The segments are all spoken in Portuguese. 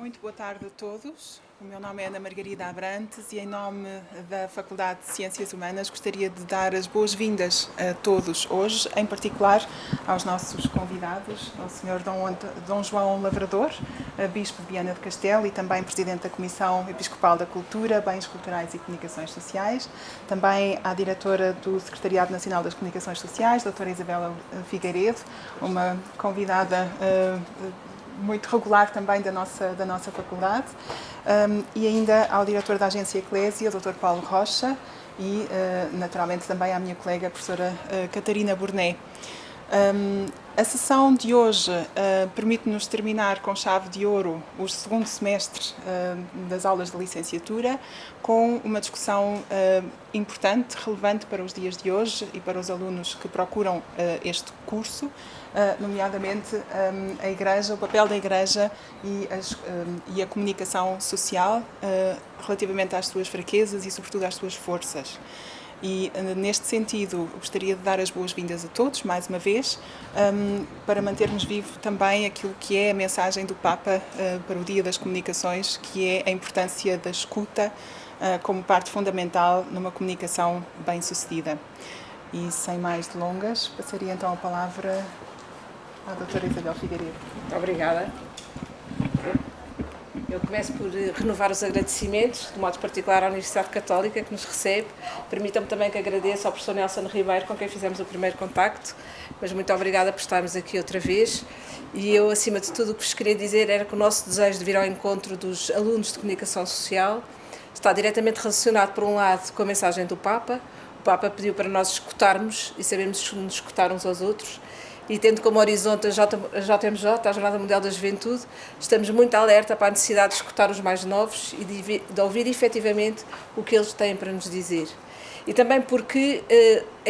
Muito boa tarde a todos. O meu nome é Ana Margarida Abrantes e, em nome da Faculdade de Ciências Humanas, gostaria de dar as boas-vindas a todos hoje, em particular aos nossos convidados, ao Sr. Dom João Lavrador, Bispo de Viana do Castelo e também Presidente da Comissão Episcopal da Cultura, Bens Culturais e Comunicações Sociais, também à Diretora do Secretariado Nacional das Comunicações Sociais, Doutora Isabela Figueiredo, uma convidada muito regular também da nossa faculdade, e ainda ao diretor da Agência Eclésia, o Dr. Paulo Rocha, e naturalmente também à minha colega, a professora Catarina Burnet. A sessão de hoje permite-nos terminar com chave de ouro o segundo semestre das aulas de licenciatura, com uma discussão importante, relevante para os dias de hoje e para os alunos que procuram este curso, nomeadamente a Igreja, o papel da Igreja e a comunicação social relativamente às suas fraquezas e, sobretudo, às suas forças. E, neste sentido, gostaria de dar as boas-vindas a todos, mais uma vez, para mantermos vivo também aquilo que é a mensagem do Papa para o Dia das Comunicações, que é a importância da escuta como parte fundamental numa comunicação bem-sucedida. E, sem mais delongas, passaria então a palavra à doutora Isabel Figueiredo. Obrigada. Eu começo por renovar os agradecimentos, de modo particular à Universidade Católica, que nos recebe. Permitam-me também que agradeça ao professor Nelson Ribeiro, com quem fizemos o primeiro contacto, mas muito obrigada por estarmos aqui outra vez. E eu, acima de tudo, o que vos queria dizer era que o nosso desejo de vir ao encontro dos alunos de comunicação social está diretamente relacionado, por um lado, com a mensagem do Papa. O Papa pediu para nós escutarmos e sabermos nos escutar uns aos outros. E tendo como horizonte a JMJ, a Jornada Mundial da Juventude, estamos muito alerta para a necessidade de escutar os mais novos e de ouvir efetivamente o que eles têm para nos dizer. E também porque,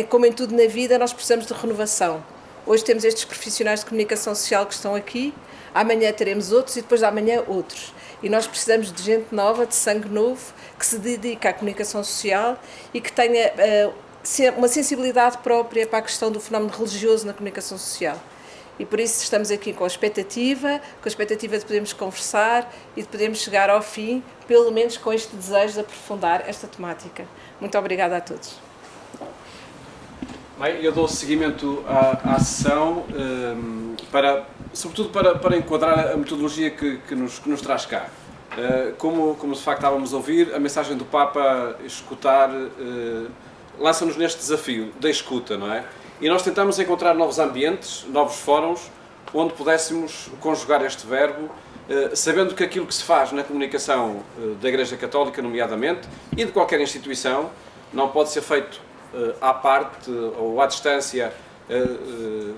como em tudo na vida, nós precisamos de renovação. Hoje temos estes profissionais de comunicação social que estão aqui, amanhã teremos outros e depois de amanhã outros. E nós precisamos de gente nova, de sangue novo, que se dedique à comunicação social e que tenha uma sensibilidade própria para a questão do fenómeno religioso na comunicação social. E por isso estamos aqui com a expectativa de podermos conversar e de podermos chegar ao fim, pelo menos com este desejo de aprofundar esta temática. Muito obrigada a todos. Bem, eu dou seguimento à sessão, sobretudo para enquadrar a metodologia que nos traz cá. Como de facto estávamos a ouvir, a mensagem do Papa escutar lança-nos neste desafio da escuta, não é? E nós tentamos encontrar novos ambientes, novos fóruns, onde pudéssemos conjugar este verbo, sabendo que aquilo que se faz na comunicação da Igreja Católica, nomeadamente, e de qualquer instituição, não pode ser feito à parte ou à distância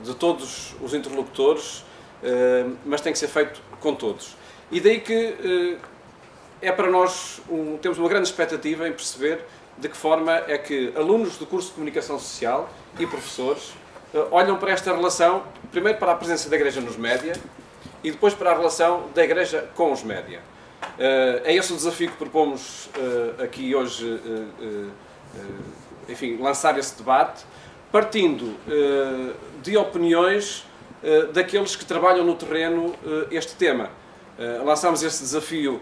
de todos os interlocutores, mas tem que ser feito com todos. E daí que é para nós, temos uma grande expectativa em perceber de que forma é que alunos do curso de Comunicação Social e professores olham para esta relação, primeiro para a presença da Igreja nos média e depois para a relação da Igreja com os média. É esse o desafio que propomos aqui hoje, enfim, lançar esse debate, partindo de opiniões daqueles que trabalham no terreno este tema. Lançamos esse desafio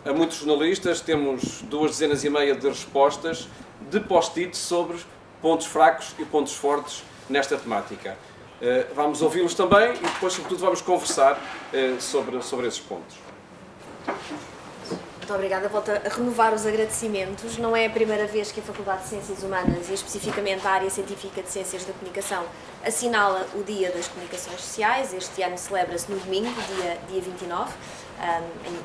a muitos jornalistas, temos 2 dezenas e meia de respostas de post-its sobre pontos fracos e pontos fortes nesta temática. Vamos ouvi-los também e depois, sobretudo, vamos conversar sobre esses pontos. Muito obrigada. Volto a renovar os agradecimentos. Não é a primeira vez que a Faculdade de Ciências Humanas e especificamente a área científica de Ciências da Comunicação assinala o Dia das Comunicações Sociais. Este ano celebra-se no domingo, dia 29.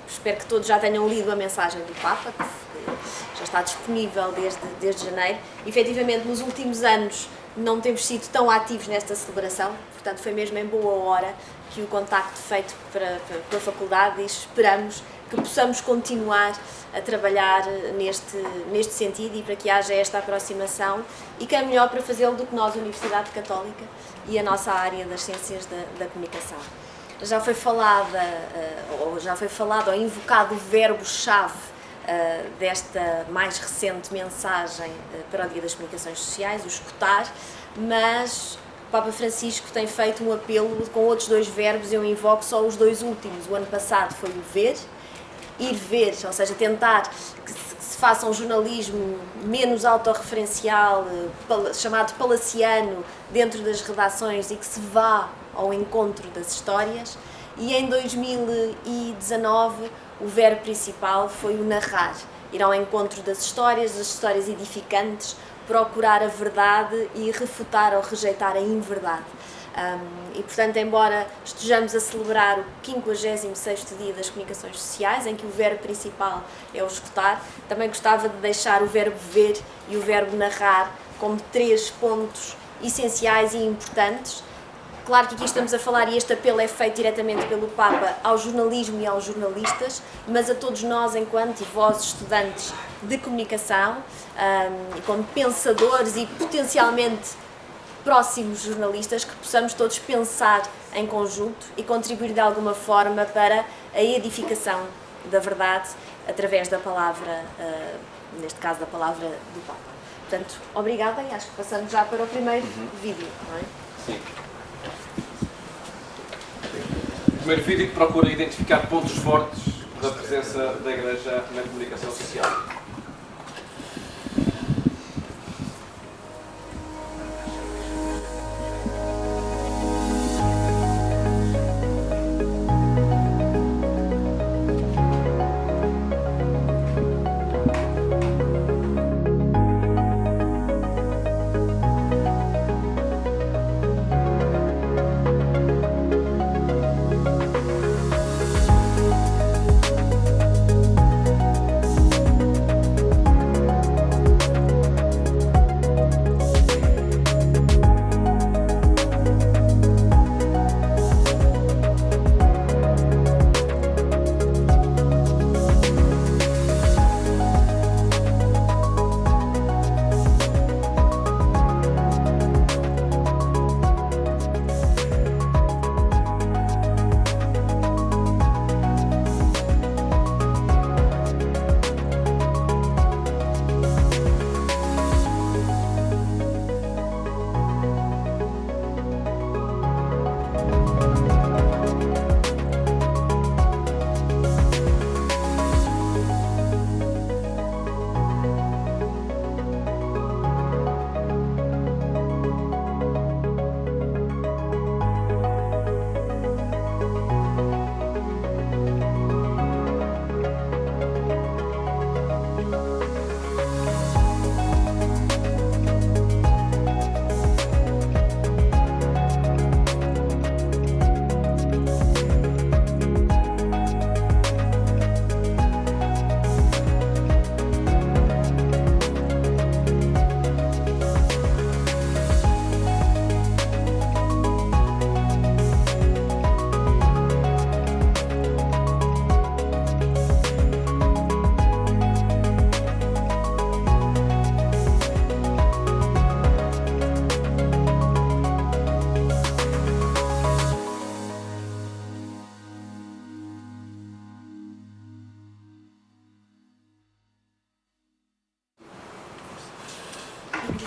Espero que todos já tenham lido a mensagem do Papa, que já está disponível desde janeiro. Efetivamente, nos últimos anos não temos sido tão ativos nesta celebração, portanto foi mesmo em boa hora que o contacto feito pela Faculdade e esperamos que possamos continuar a trabalhar neste sentido e para que haja esta aproximação, e que é melhor para fazê-lo do que nós, a Universidade Católica e a nossa área das Ciências da Comunicação. Já foi falado ou invocado o verbo-chave desta mais recente mensagem para o Dia das Comunicações Sociais, o escutar, mas Papa Francisco tem feito um apelo com outros 2 verbos, eu invoco só os 2 últimos. O ano passado foi o ver, ir ver, ou seja, tentar que se faça um jornalismo menos autorreferencial, chamado palaciano, dentro das redações e que se vá ao encontro das histórias. E em 2019 o verbo principal foi o narrar, ir ao encontro das histórias edificantes, procurar a verdade e refutar ou rejeitar a inverdade. E, portanto, embora estejamos a celebrar o 56º dia das comunicações sociais, em que o verbo principal é o escutar, também gostava de deixar o verbo ver e o verbo narrar como 3 pontos essenciais e importantes. Claro que aqui estamos a falar, e este apelo é feito diretamente pelo Papa ao jornalismo e aos jornalistas, mas a todos nós, enquanto e vós, estudantes de comunicação, e como pensadores e potencialmente próximos jornalistas, que possamos todos pensar em conjunto e contribuir de alguma forma para a edificação da verdade através da palavra, neste caso da palavra do Papa. Portanto, obrigada, e acho que passamos já para o primeiro vídeo, não é? Sim. O primeiro vídeo que procura identificar pontos fortes da presença da Igreja na comunicação social.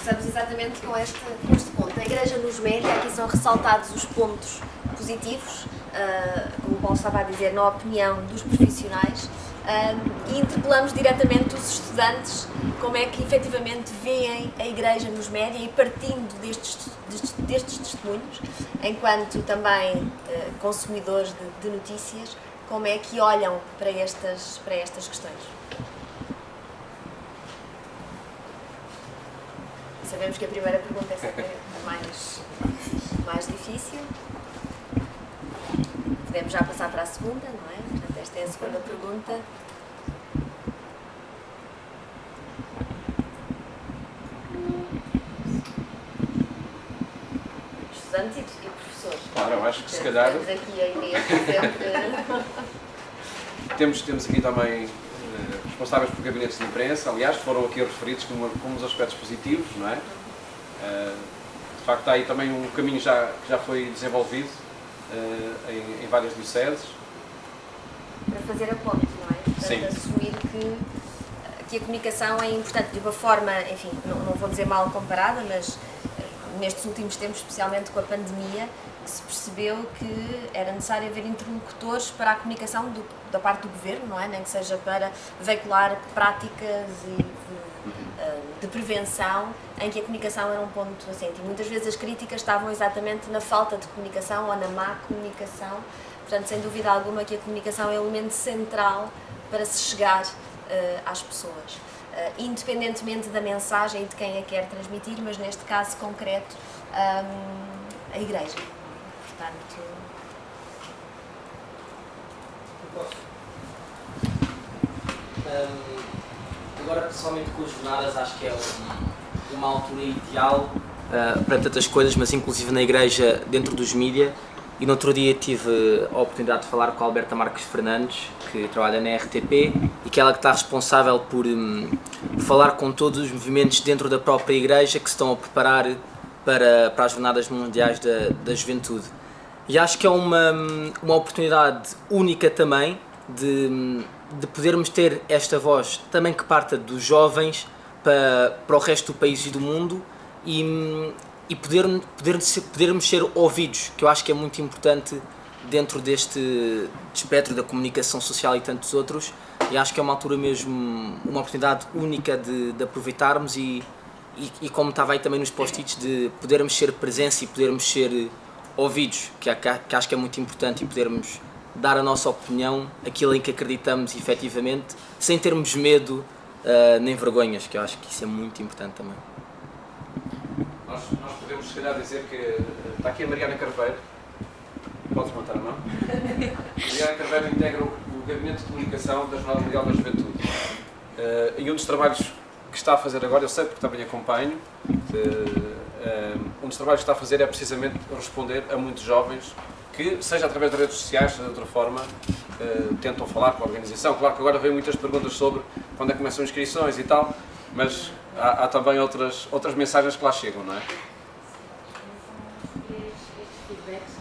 Começamos exatamente com este ponto. A Igreja nos média, aqui são ressaltados os pontos positivos, como o Paulo estava a dizer, na opinião dos profissionais, e interpelamos diretamente os estudantes como é que efetivamente veem a Igreja nos média e partindo destes testemunhos, enquanto também consumidores de notícias, como é que olham para estas questões. Sabemos que a primeira pergunta é sempre a mais difícil. Podemos já passar para a segunda, não é? Portanto, esta é a segunda pergunta. Estudantes e professores. Claro, eu acho que se calhar... Temos aqui a Inês sempre... Temos aqui também responsáveis por gabinetes de imprensa, aliás, foram aqui referidos como os aspectos positivos, não é? De facto, há aí também um caminho que já foi desenvolvido em várias dioceses. Para fazer a ponte, não é? Portanto, sim. Assumir que a comunicação é importante de uma forma, enfim, não vou dizer mal comparada, mas nestes últimos tempos, especialmente com a pandemia, que se percebeu que era necessário haver interlocutores para a comunicação da parte do governo, não é? Nem que seja para veicular práticas de prevenção, em que a comunicação era um ponto assente. E muitas vezes as críticas estavam exatamente na falta de comunicação ou na má comunicação. Portanto, sem dúvida alguma que a comunicação é um elemento central para se chegar às pessoas, independentemente da mensagem e de quem a quer transmitir, mas neste caso concreto, a Igreja. Portanto... Agora, pessoalmente, com as jornadas, acho que é uma altura ideal para tantas coisas, mas inclusive na Igreja, dentro dos mídia. E no outro dia tive a oportunidade de falar com a Alberta Marques Fernandes, que trabalha na RTP, e que ela que está responsável por falar com todos os movimentos dentro da própria Igreja que se estão a preparar para as Jornadas Mundiais da Juventude. E acho que é uma oportunidade única também de podermos ter esta voz também que parta dos jovens para o resto do país e do mundo e podermos ser ouvidos, que eu acho que é muito importante dentro deste espectro da comunicação social e tantos outros, e acho que é uma altura mesmo, uma oportunidade única de aproveitarmos e como estava aí também nos post-its, de podermos ser presença e podermos ser ouvidos, que acho que é muito importante, e podermos dar a nossa opinião, aquilo em que acreditamos efetivamente, sem termos medo nem vergonhas, que eu acho que isso é muito importante também. Nós podemos, se calhar, dizer que está aqui a Mariana Carveiro. Podes levantar a mão? Mariana Carveiro integra o Gabinete de Comunicação da Jornada Mundial da Juventude. E um dos trabalhos que está a fazer agora, eu sei porque também acompanho, um dos trabalhos que está a fazer é precisamente responder a muitos jovens que, seja através das redes sociais, seja de outra forma, tentam falar com a organização. Claro que agora vêm muitas perguntas sobre quando é que começam as inscrições e tal, mas há também outras mensagens que lá chegam, não é?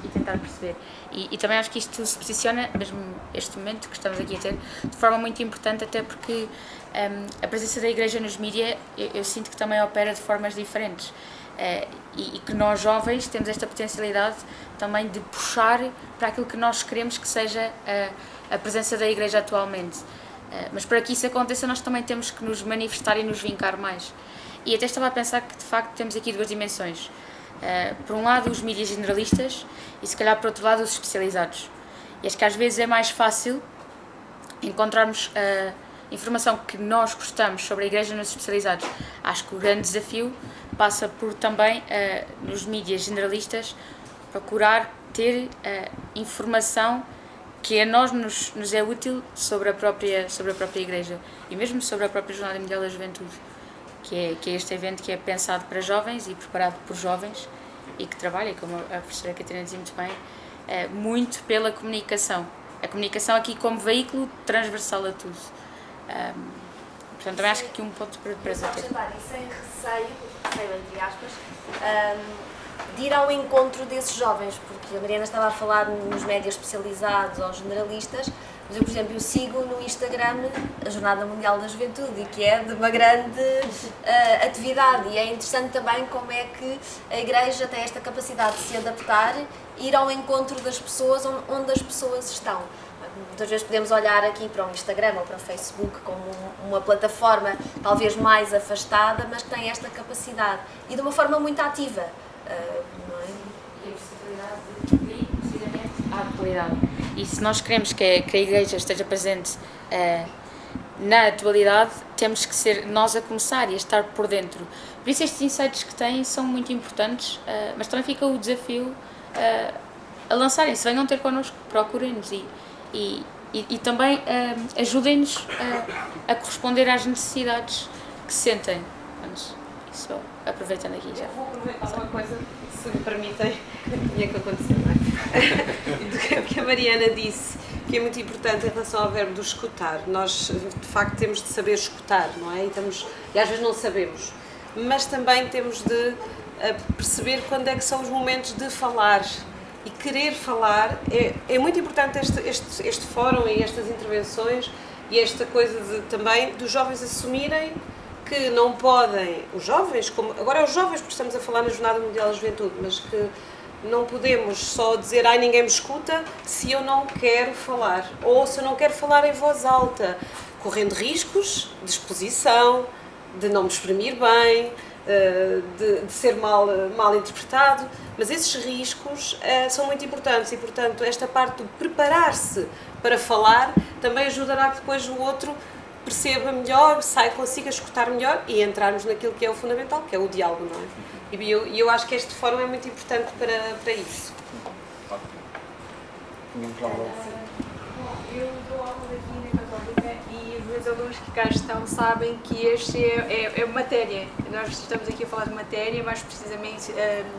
E tentar perceber. E também acho que isto se posiciona, mesmo este momento que estamos aqui a ter, de forma muito importante, até porque a presença da Igreja nos mídias, eu sinto que também opera de formas diferentes. E que nós jovens temos esta potencialidade também de puxar para aquilo que nós queremos que seja a presença da Igreja atualmente. Mas para que isso aconteça, nós também temos que nos manifestar e nos vincar mais. E até estava a pensar que, de facto, temos aqui duas dimensões. Por um lado, os mídias generalistas e, se calhar, por outro lado, os especializados. E acho que às vezes é mais fácil encontrarmos informação que nós gostamos sobre a Igreja nos especializados. Acho que o grande desafio passa por também, nos mídias generalistas, procurar ter informação que a nós nos é útil sobre a própria Igreja e mesmo sobre a própria Jornada Mundial da Juventude, que é este evento que é pensado para jovens e preparado por jovens e que trabalha, como a professora Catarina dizia muito bem, muito pela comunicação. A comunicação aqui como veículo transversal a tudo. Portanto, também acho que aqui um ponto para ter. E sem receio, entre aspas, de ir ao encontro desses jovens, porque a Mariana estava a falar nos médias especializados ou generalistas, mas eu, por exemplo, sigo no Instagram a Jornada Mundial da Juventude, e que é de uma grande atividade, e é interessante também como é que a Igreja tem esta capacidade de se adaptar e ir ao encontro das pessoas onde as pessoas estão. Muitas vezes podemos olhar aqui para o Instagram ou para o Facebook como uma plataforma talvez mais afastada, mas que tem esta capacidade e de uma forma muito ativa. Não é? E a versatilidade de precisamente a atualidade. E se nós queremos que a Igreja esteja presente na atualidade, temos que ser nós a começar e a estar por dentro. Por isso estes insights que têm são muito importantes, mas também fica o desafio a lançarem-se, venham ter connosco, procurem-nos e também ajudem-nos a corresponder às necessidades que sentem. Só aproveitando aqui já. Vou aproveitar uma coisa, se me permitem, que tinha que acontecer, não é? Do que a Mariana disse, que é muito importante em relação ao verbo do escutar. Nós, de facto, temos de saber escutar, não é? E às vezes não sabemos. Mas também temos de perceber quando é que são os momentos de falar. E querer falar. É muito importante este fórum e estas intervenções e esta coisa também dos jovens assumirem que não podem, os jovens, como agora é os jovens porque estamos a falar na Jornada Mundial da Juventude, mas que não podemos só dizer ai ninguém me escuta se eu não quero falar, ou se eu não quero falar em voz alta, correndo riscos de exposição, de não me exprimir bem, de ser mal interpretado, mas esses riscos são muito importantes e, portanto, esta parte de preparar-se para falar também ajudará que depois o outro perceba melhor, consiga escutar melhor e entrarmos naquilo que é o fundamental, que é o diálogo, não é? E eu acho que este fórum é muito importante para isso. Eu dou aula aqui na Católica e os meus alunos que cá estão sabem que este é matéria. Nós estamos aqui a falar de matéria, mais precisamente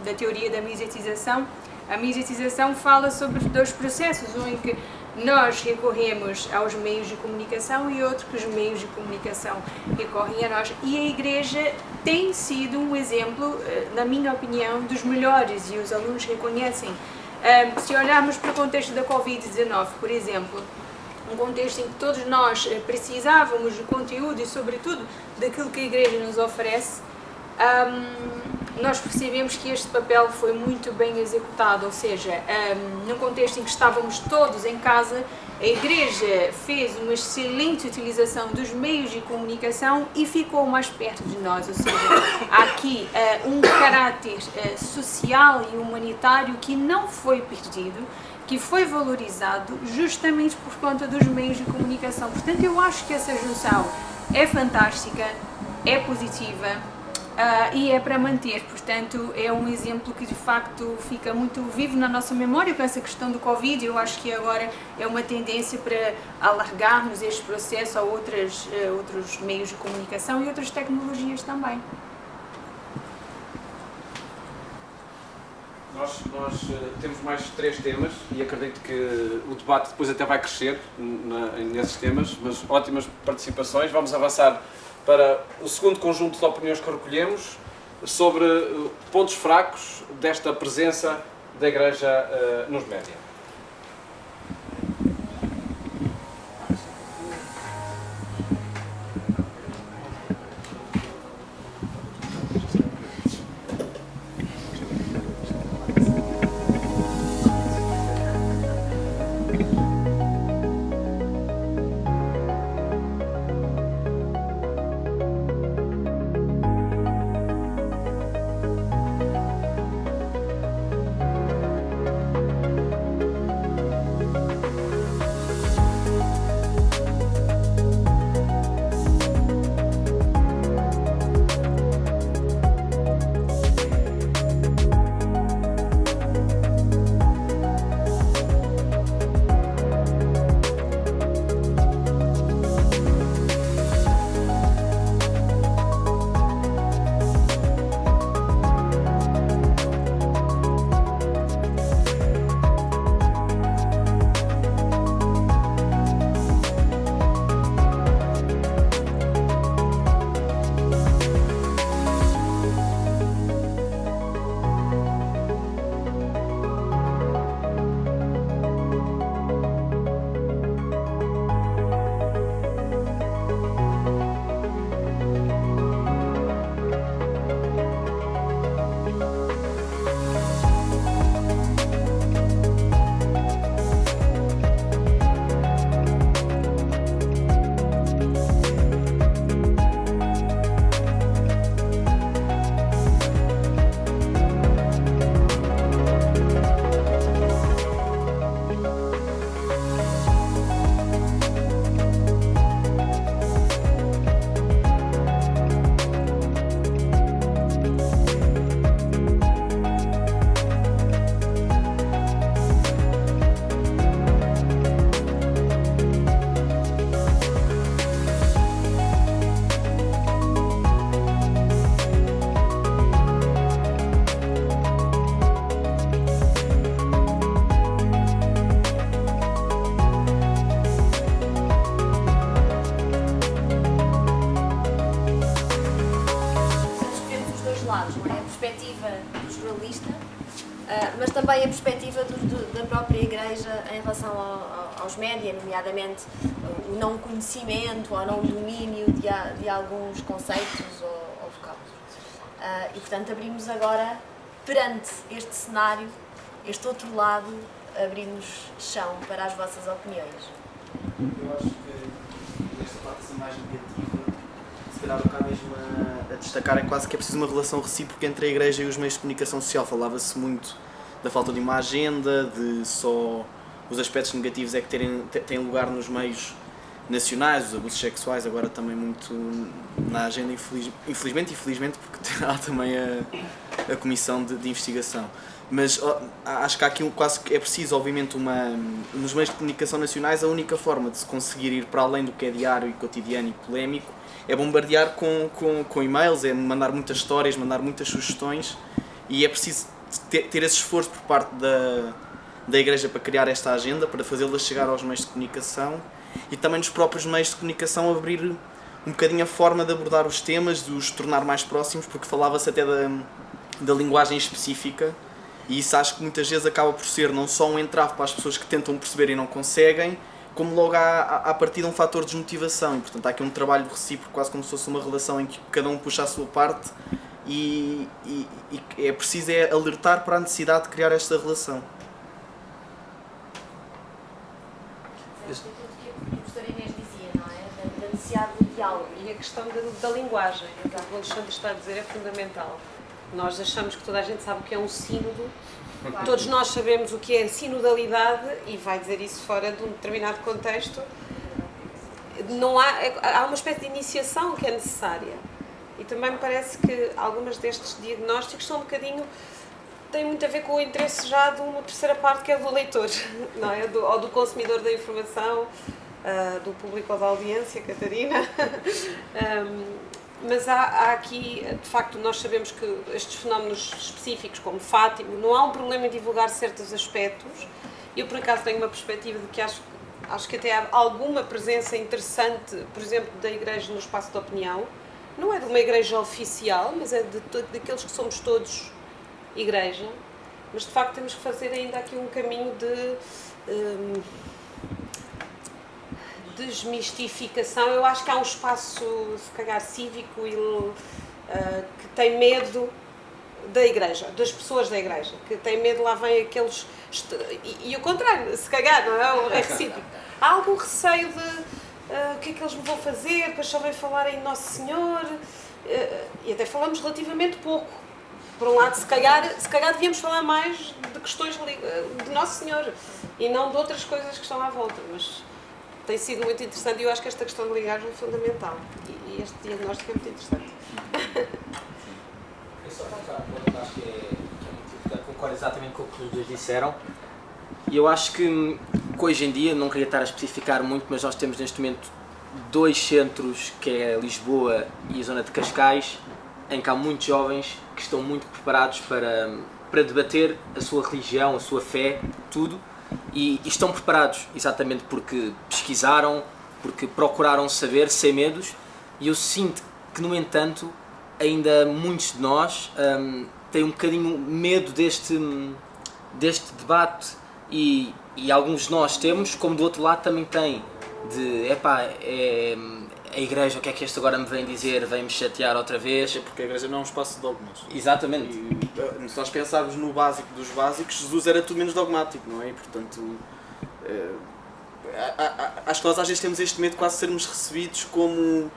da teoria da mediatização. A mediatização fala sobre dois processos, um em que nós recorremos aos meios de comunicação e outro que os meios de comunicação recorrem a nós. E a Igreja tem sido um exemplo, na minha opinião, dos melhores e os alunos reconhecem. Se olharmos para o contexto da Covid-19, por exemplo, um contexto em que todos nós precisávamos de conteúdo e, sobretudo, daquilo que a Igreja nos oferece, nós percebemos que este papel foi muito bem executado, ou seja, num contexto em que estávamos todos em casa, a Igreja fez uma excelente utilização dos meios de comunicação e ficou mais perto de nós, ou seja, há aqui um caráter social e humanitário que não foi perdido, que foi valorizado justamente por conta dos meios de comunicação. Portanto, eu acho que essa junção é fantástica, é positiva, e é para manter, portanto é um exemplo que de facto fica muito vivo na nossa memória com essa questão do Covid. Eu acho que agora é uma tendência para alargarmos este processo a outros meios de comunicação e outras tecnologias também. Nós temos mais 3 temas e acredito que o debate depois até vai crescer nesses temas, mas ótimas participações. Vamos avançar para o segundo conjunto de opiniões que recolhemos sobre pontos fracos desta presença da Igreja nos média. mas também a perspectiva da própria Igreja em relação aos média, nomeadamente o não conhecimento ou não domínio de alguns conceitos ou vocábulos. E portanto abrimos agora, perante este cenário, este outro lado, abrimos chão para as vossas opiniões. Eu acho que esta parte assim mais negativa, se calhar o que há mesmo a destacar é quase que é preciso uma relação recíproca entre a Igreja e os meios de comunicação social. Falava-se muito da falta de uma agenda, de só os aspectos negativos é que têm lugar nos meios nacionais, os abusos sexuais agora também muito na agenda, infelizmente e felizmente, porque há também a comissão de investigação. Mas acho que há aqui quase que é preciso, obviamente, nos meios de comunicação nacionais, a única forma de se conseguir ir para além do que é diário e cotidiano e polémico é bombardear com e-mails, é mandar muitas histórias, mandar muitas sugestões, e é preciso ter esse esforço por parte da Igreja para criar esta agenda, para fazê-la chegar aos meios de comunicação, e também nos próprios meios de comunicação abrir um bocadinho a forma de abordar os temas, de os tornar mais próximos, porque falava-se até da linguagem específica, e isso acho que muitas vezes acaba por ser não só um entrave para as pessoas que tentam perceber e não conseguem, como logo à partida um fator de desmotivação. E, portanto, há aqui um trabalho recíproco, quase como se fosse uma relação em que cada um puxa a sua parte, e é preciso alertar para a necessidade de criar esta relação. Aquilo que a professora Inês dizia, não é? Da necessidade do diálogo. E a questão da linguagem, o que o Alexandre está a dizer é fundamental. Nós achamos que toda a gente sabe o que é um sínodo, todos nós sabemos o que é sinodalidade, e vai dizer isso fora de um determinado contexto. Não há uma espécie de iniciação que é necessária. E também me parece que algumas destes diagnósticos são um bocadinho, têm muito a ver com o interesse já de uma terceira parte, que é do leitor, não é? Ou do consumidor da informação, do público ou da audiência, Catarina. Mas há aqui, de facto, nós sabemos que estes fenómenos específicos, como Fátima, não há um problema em divulgar certos aspectos. Eu, por acaso, tenho uma perspectiva de que acho que até há alguma presença interessante, por exemplo, da Igreja no espaço de opinião. Não é de uma igreja oficial, mas é daqueles que somos todos igreja. Mas, de facto, temos que fazer ainda aqui um caminho de desmistificação. Eu acho que há um espaço, se calhar, cívico que tem medo da igreja, das pessoas da igreja, que tem medo, lá vem aqueles... E o contrário, se calhar, não é? O recíproco. Há algum receio de o que é que eles me vão fazer, depois só vem falar em Nosso Senhor, e até falamos relativamente pouco. Por um lado, se calhar devíamos falar mais de questões de Nosso Senhor e não de outras coisas que estão à volta, mas tem sido muito interessante, e eu acho que esta questão de linguagem é fundamental, e este diagnóstico é muito interessante. Eu só acho que é muito importante, concordo exatamente com o que os dois disseram. E eu acho que hoje em dia, não queria estar a especificar muito, mas nós temos neste momento 2 centros, que é Lisboa e a zona de Cascais, em que há muitos jovens que estão muito preparados para debater a sua religião, a sua fé, tudo, e estão preparados exatamente porque pesquisaram, porque procuraram saber, sem medos, e eu sinto que, no entanto, ainda muitos de nós têm um bocadinho medo deste debate, e alguns de nós temos, como do outro lado também tem, de a igreja, o que é que este agora me vem dizer, vem-me chatear outra vez. É porque a igreja não é um espaço de dogmas. Exatamente. E se nós pensarmos no básico dos básicos, Jesus era tudo menos dogmático, não é? E, portanto, acho que nós às vezes temos este medo de quase sermos recebidos como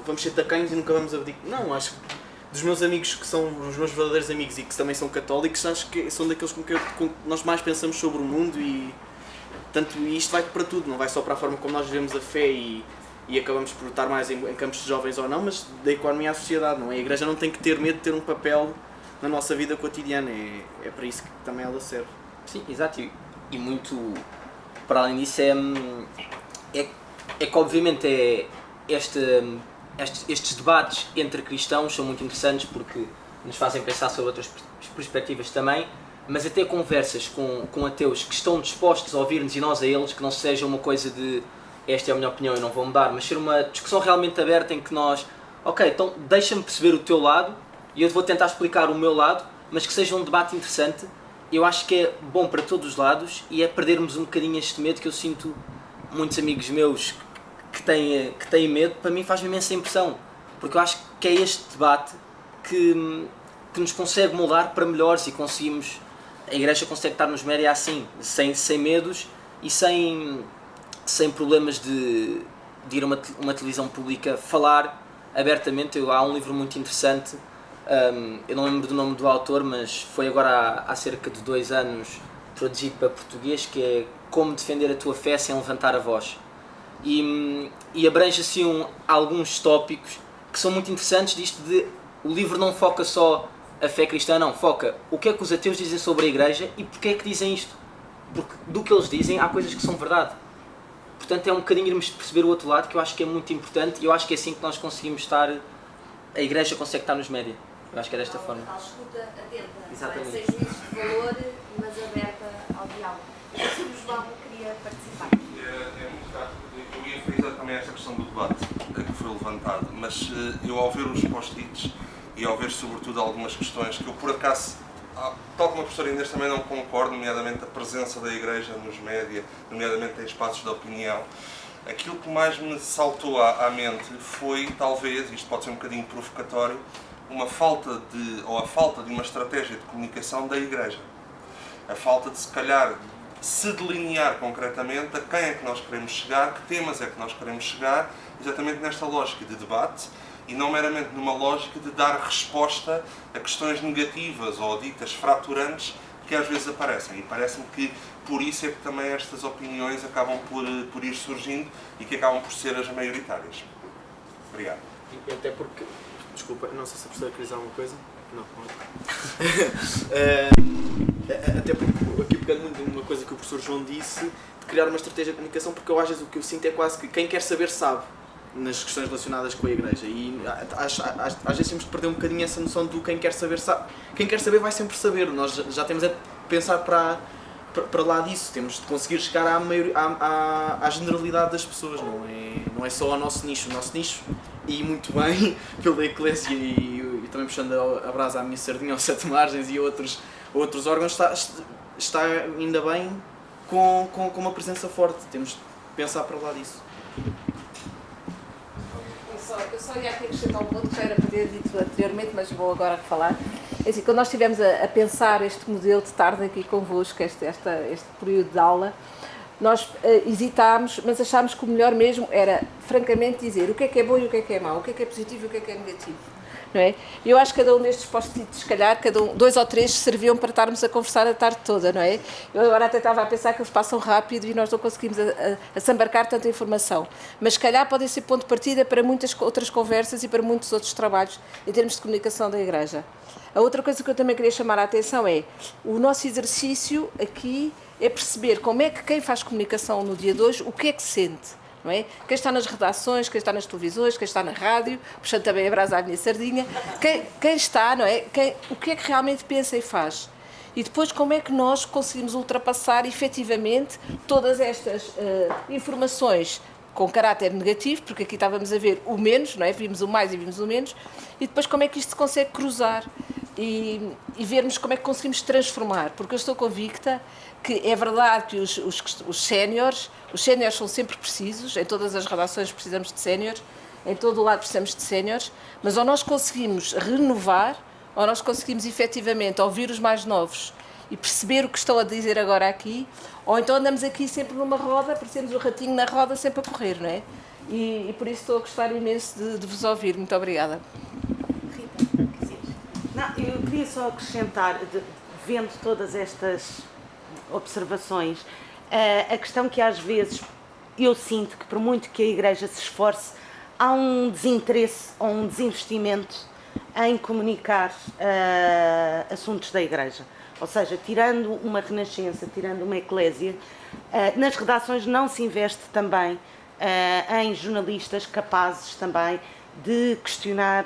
vamos ser tacanhos e nunca vamos abdicar. Não, acho que dos meus amigos que são os meus verdadeiros amigos e que também são católicos, acho que são daqueles com que nós mais pensamos sobre o mundo, e portanto, isto vai para tudo, não vai só para a forma como nós vivemos a fé e acabamos por estar mais em campos de jovens ou não, mas da economia à sociedade, não é? A igreja não tem que ter medo de ter um papel na nossa vida cotidiana, é para isso que também ela serve. Sim, exato, e muito para além disso é que obviamente estes debates entre cristãos são muito interessantes porque nos fazem pensar sobre outras perspectivas também, mas até conversas com ateus que estão dispostos a ouvir-nos e nós a eles, que não seja uma coisa de esta é a minha opinião e não vou mudar, mas ser uma discussão realmente aberta em que nós, ok, então deixa-me perceber o teu lado e eu vou tentar explicar o meu lado, mas que seja um debate interessante eu acho que é bom para todos os lados e é perdermos um bocadinho este medo que eu sinto muitos amigos meus que têm medo. Para mim faz-me imensa impressão, porque eu acho que é este debate que nos consegue moldar para melhores e conseguimos, a Igreja consegue estar nos média assim, sem medos e sem problemas de ir a uma televisão pública falar abertamente. Há um livro muito interessante, eu não lembro do nome do autor, mas foi agora há cerca de 2 anos traduzido para português, que é Como Defender a Tua Fé Sem Levantar a Voz. E abrange assim alguns tópicos que são muito interessantes disto de o livro não foca só a fé cristã, não, foca o que é que os ateus dizem sobre a Igreja e porque é que dizem isto. Porque do que eles dizem há coisas que são verdade. Portanto é um bocadinho irmos perceber o outro lado, que eu acho que é muito importante, e eu acho que é assim que nós conseguimos estar, a Igreja consegue estar nos média. Eu acho que é desta forma. Tal escuta atenta, Exatamente. sem juízos de valor, mas aberta ao diálogo. O Sr. João queria participar. É muito rápido. Eu ia frisar também esta questão do debate que foi levantado, mas eu ao ver os post-its e ao ver sobretudo algumas questões que eu por acaso, tal como a professora Inês, também não concordo, nomeadamente a presença da Igreja nos média, nomeadamente em espaços de opinião, aquilo que mais me saltou à mente foi, talvez, isto pode ser um bocadinho provocatório, a falta de uma estratégia de comunicação da Igreja. A falta de, se calhar, se delinear concretamente a quem é que nós queremos chegar, que temas é que nós queremos chegar, exatamente nesta lógica de debate e não meramente numa lógica de dar resposta a questões negativas ou ditas fraturantes que às vezes aparecem. E parece-me que por isso é que também estas opiniões acabam por ir surgindo e que acabam por ser as maioritárias. Obrigado. Até porque... Desculpa, não sei se a professora quer dizer alguma coisa. Não. Até porque, aqui pegando muito uma coisa que o professor João disse, de criar uma estratégia de comunicação, porque eu às vezes o que eu sinto é quase que quem quer saber sabe nas questões relacionadas com a Igreja, e às vezes temos de perder um bocadinho essa noção do quem quer saber sabe. Quem quer saber vai sempre saber, nós já temos a pensar para lá disso, temos de conseguir chegar à generalidade das pessoas, não é só ao nosso nicho. O nosso nicho, e muito bem pela Eclésia e também puxando a brasa à minha sardinha, aos Sete Margens e outros órgãos, está ainda bem com uma presença forte. Temos de pensar para lá disso. Eu só ia aqui acrescentar um ponto que já era para ter dito anteriormente, mas vou agora falar. É assim, quando nós estivemos a pensar este modelo de tarde aqui convosco, este período de aula, nós hesitámos, mas achámos que o melhor mesmo era, francamente, dizer o que é bom e o que é mau, o que é positivo e o que é negativo. Não é? Eu acho que cada um destes post-its, se calhar, 2 ou 3 serviam para estarmos a conversar a tarde toda, não é? Eu agora até estava a pensar que eles passam rápido e nós não conseguimos assambarcar tanta informação. Mas, se calhar, podem ser ponto de partida para muitas outras conversas e para muitos outros trabalhos em termos de comunicação da Igreja. A outra coisa que eu também queria chamar a atenção é o nosso exercício aqui é perceber como é que quem faz comunicação no dia de hoje, o que é que sente. Não é? Quem está nas redações, quem está nas televisões, quem está na rádio, puxando também a brasa à minha sardinha, quem está, não é? O que é que realmente pensa e faz? E depois como é que nós conseguimos ultrapassar efetivamente todas estas informações com caráter negativo, porque aqui estávamos a ver o menos, não é? Vimos o mais e vimos o menos, e depois como é que isto se consegue cruzar e vermos como é que conseguimos transformar, porque eu estou convicta que é verdade que os séniores são sempre precisos, em todas as redações precisamos de séniores, em todo o lado precisamos de séniores, mas ou nós conseguimos renovar, ou nós conseguimos efetivamente ouvir os mais novos e perceber o que estão a dizer agora aqui, ou então andamos aqui sempre numa roda, parecemos o ratinho na roda sempre a correr, não é? E por isso estou a gostar imenso de vos ouvir. Muito obrigada. Não, eu queria só acrescentar, vendo todas estas observações, a questão que às vezes eu sinto que por muito que a Igreja se esforce, há um desinteresse ou um desinvestimento em comunicar assuntos da Igreja. Ou seja, tirando uma Renascença, tirando uma Eclésia, nas redações não se investe também em jornalistas capazes também de questionar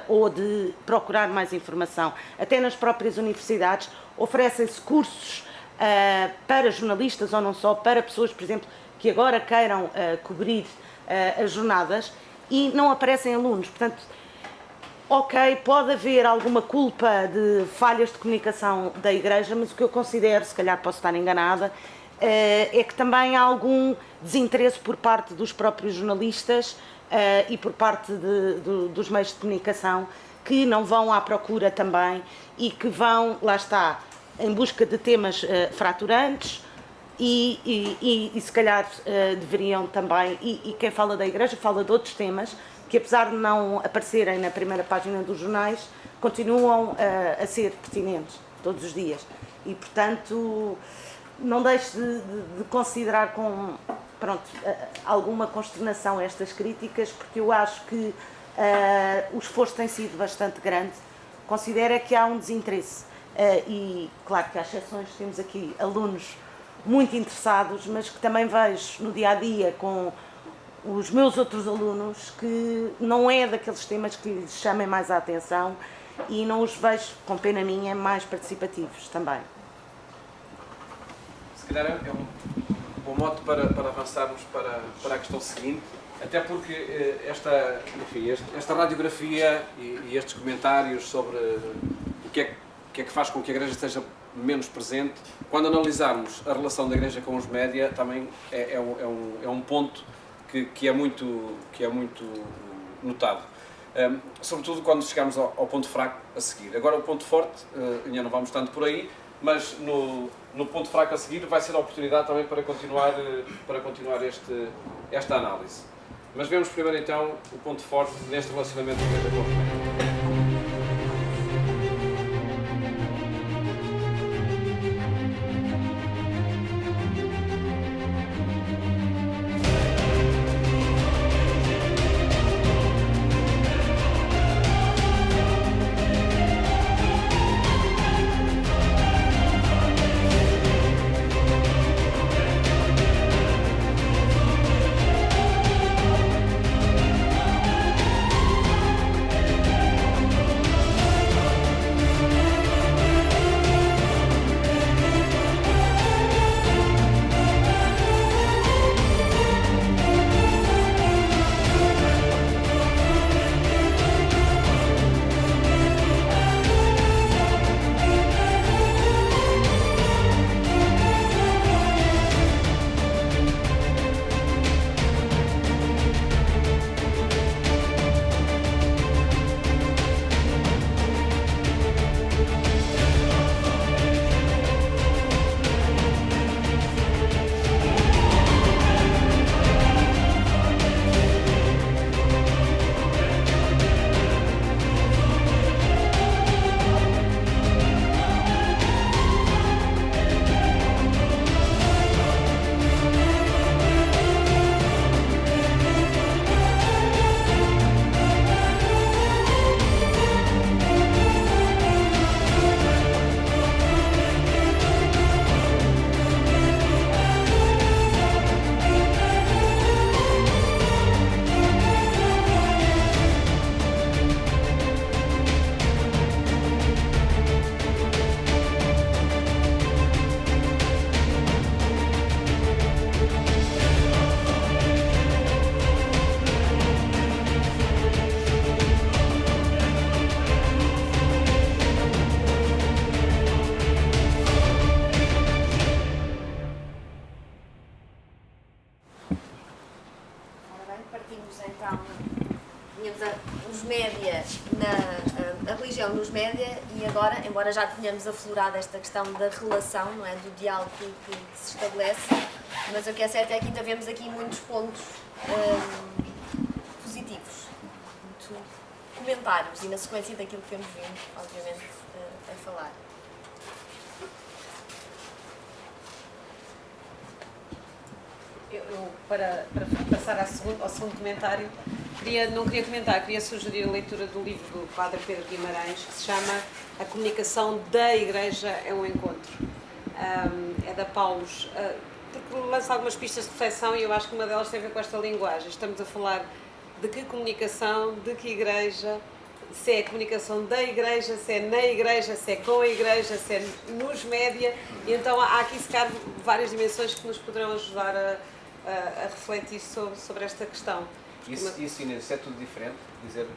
ou de procurar mais informação. Até nas próprias universidades oferecem-se cursos para jornalistas ou não só, para pessoas, por exemplo, que agora queiram cobrir as jornadas e não aparecem alunos. Portanto, ok, pode haver alguma culpa de falhas de comunicação da Igreja, mas o que eu considero, se calhar posso estar enganada, é que também há algum desinteresse por parte dos próprios jornalistas e por parte dos meios de comunicação, que não vão à procura também e que vão, lá está, em busca de temas fraturantes e se calhar deveriam também, e quem fala da Igreja fala de outros temas, que apesar de não aparecerem na primeira página dos jornais, continuam a ser pertinentes todos os dias. E, portanto, não deixe de considerar com alguma consternação estas críticas, porque eu acho que o esforço tem sido bastante grande. Considero que há um desinteresse. E, claro que há exceções, temos aqui alunos muito interessados, mas que também vejo no dia-a-dia com os meus outros alunos que não é daqueles temas que lhes chamem mais a atenção e não os vejo, com pena minha, mais participativos também. Se calhar é um bom mote para avançarmos para a questão seguinte, até porque esta radiografia e estes comentários sobre o que é que faz com que a Igreja esteja menos presente, quando analisarmos a relação da Igreja com os média, também é um ponto que é muito notado. Sobretudo quando chegamos ao ponto fraco a seguir. Agora o ponto forte, ainda não vamos tanto por aí, mas no ponto fraco a seguir vai ser a oportunidade também para continuar esta análise. Mas vemos primeiro então o ponto forte neste relacionamento da Igreja com os média. A religião nos média e agora, embora já tenhamos aflorado esta questão da relação, não é, do diálogo que se estabelece, mas o que é certo é que ainda vemos aqui muitos pontos positivos, muitos comentários e na sequência daquilo que temos vindo, obviamente, a falar. Eu, para passar ao segundo comentário, não queria comentar, queria sugerir a leitura do livro do Padre Pedro Guimarães, que se chama A Comunicação da Igreja é um Encontro. É da Paulus, porque lança algumas pistas de reflexão e eu acho que uma delas tem a ver com esta linguagem. Estamos a falar de que comunicação, de que igreja, se é a comunicação da igreja, se é na igreja, se é com a igreja, se é nos média, e então há aqui se calhar várias dimensões que nos poderão ajudar a refletir sobre esta questão. Isso, Inês, isso é tudo diferente? Dizer...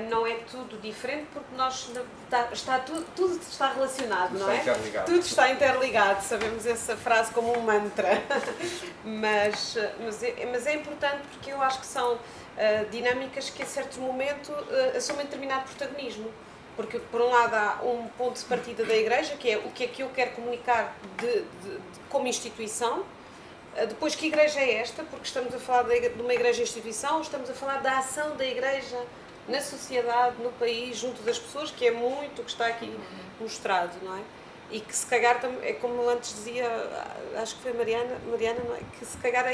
Não é tudo diferente porque tudo está relacionado, não é? Está interligado. Tudo está interligado, sabemos essa frase como um mantra. mas é importante porque eu acho que são dinâmicas que a certo momento assumem determinado protagonismo. Porque, por um lado, há um ponto de partida da Igreja, que é o que é que eu quero comunicar como instituição. Depois, que Igreja é esta? Porque estamos a falar de uma Igreja-instituição, estamos a falar da ação da Igreja na sociedade, no país, junto das pessoas, que é muito o que está aqui mostrado, não é? E que se cagar, é como antes dizia, acho que foi Mariana, não é? Que se cagar,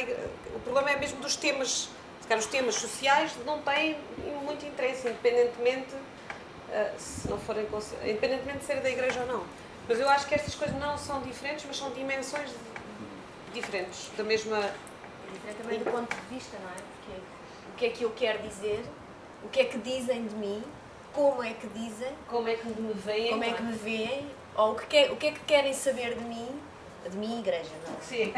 o problema é mesmo dos temas, se calhar os temas sociais não têm muito interesse, independentemente de ser da Igreja ou não. Mas eu acho que estas coisas não são diferentes, mas são dimensões diferentes, da mesma... Diferente também do ponto de vista, não é? Porque o que é que eu quero dizer, o que é que dizem de mim, como é que dizem, como é que me veem, ou o que é que querem saber de mim, Igreja, não é? Sim.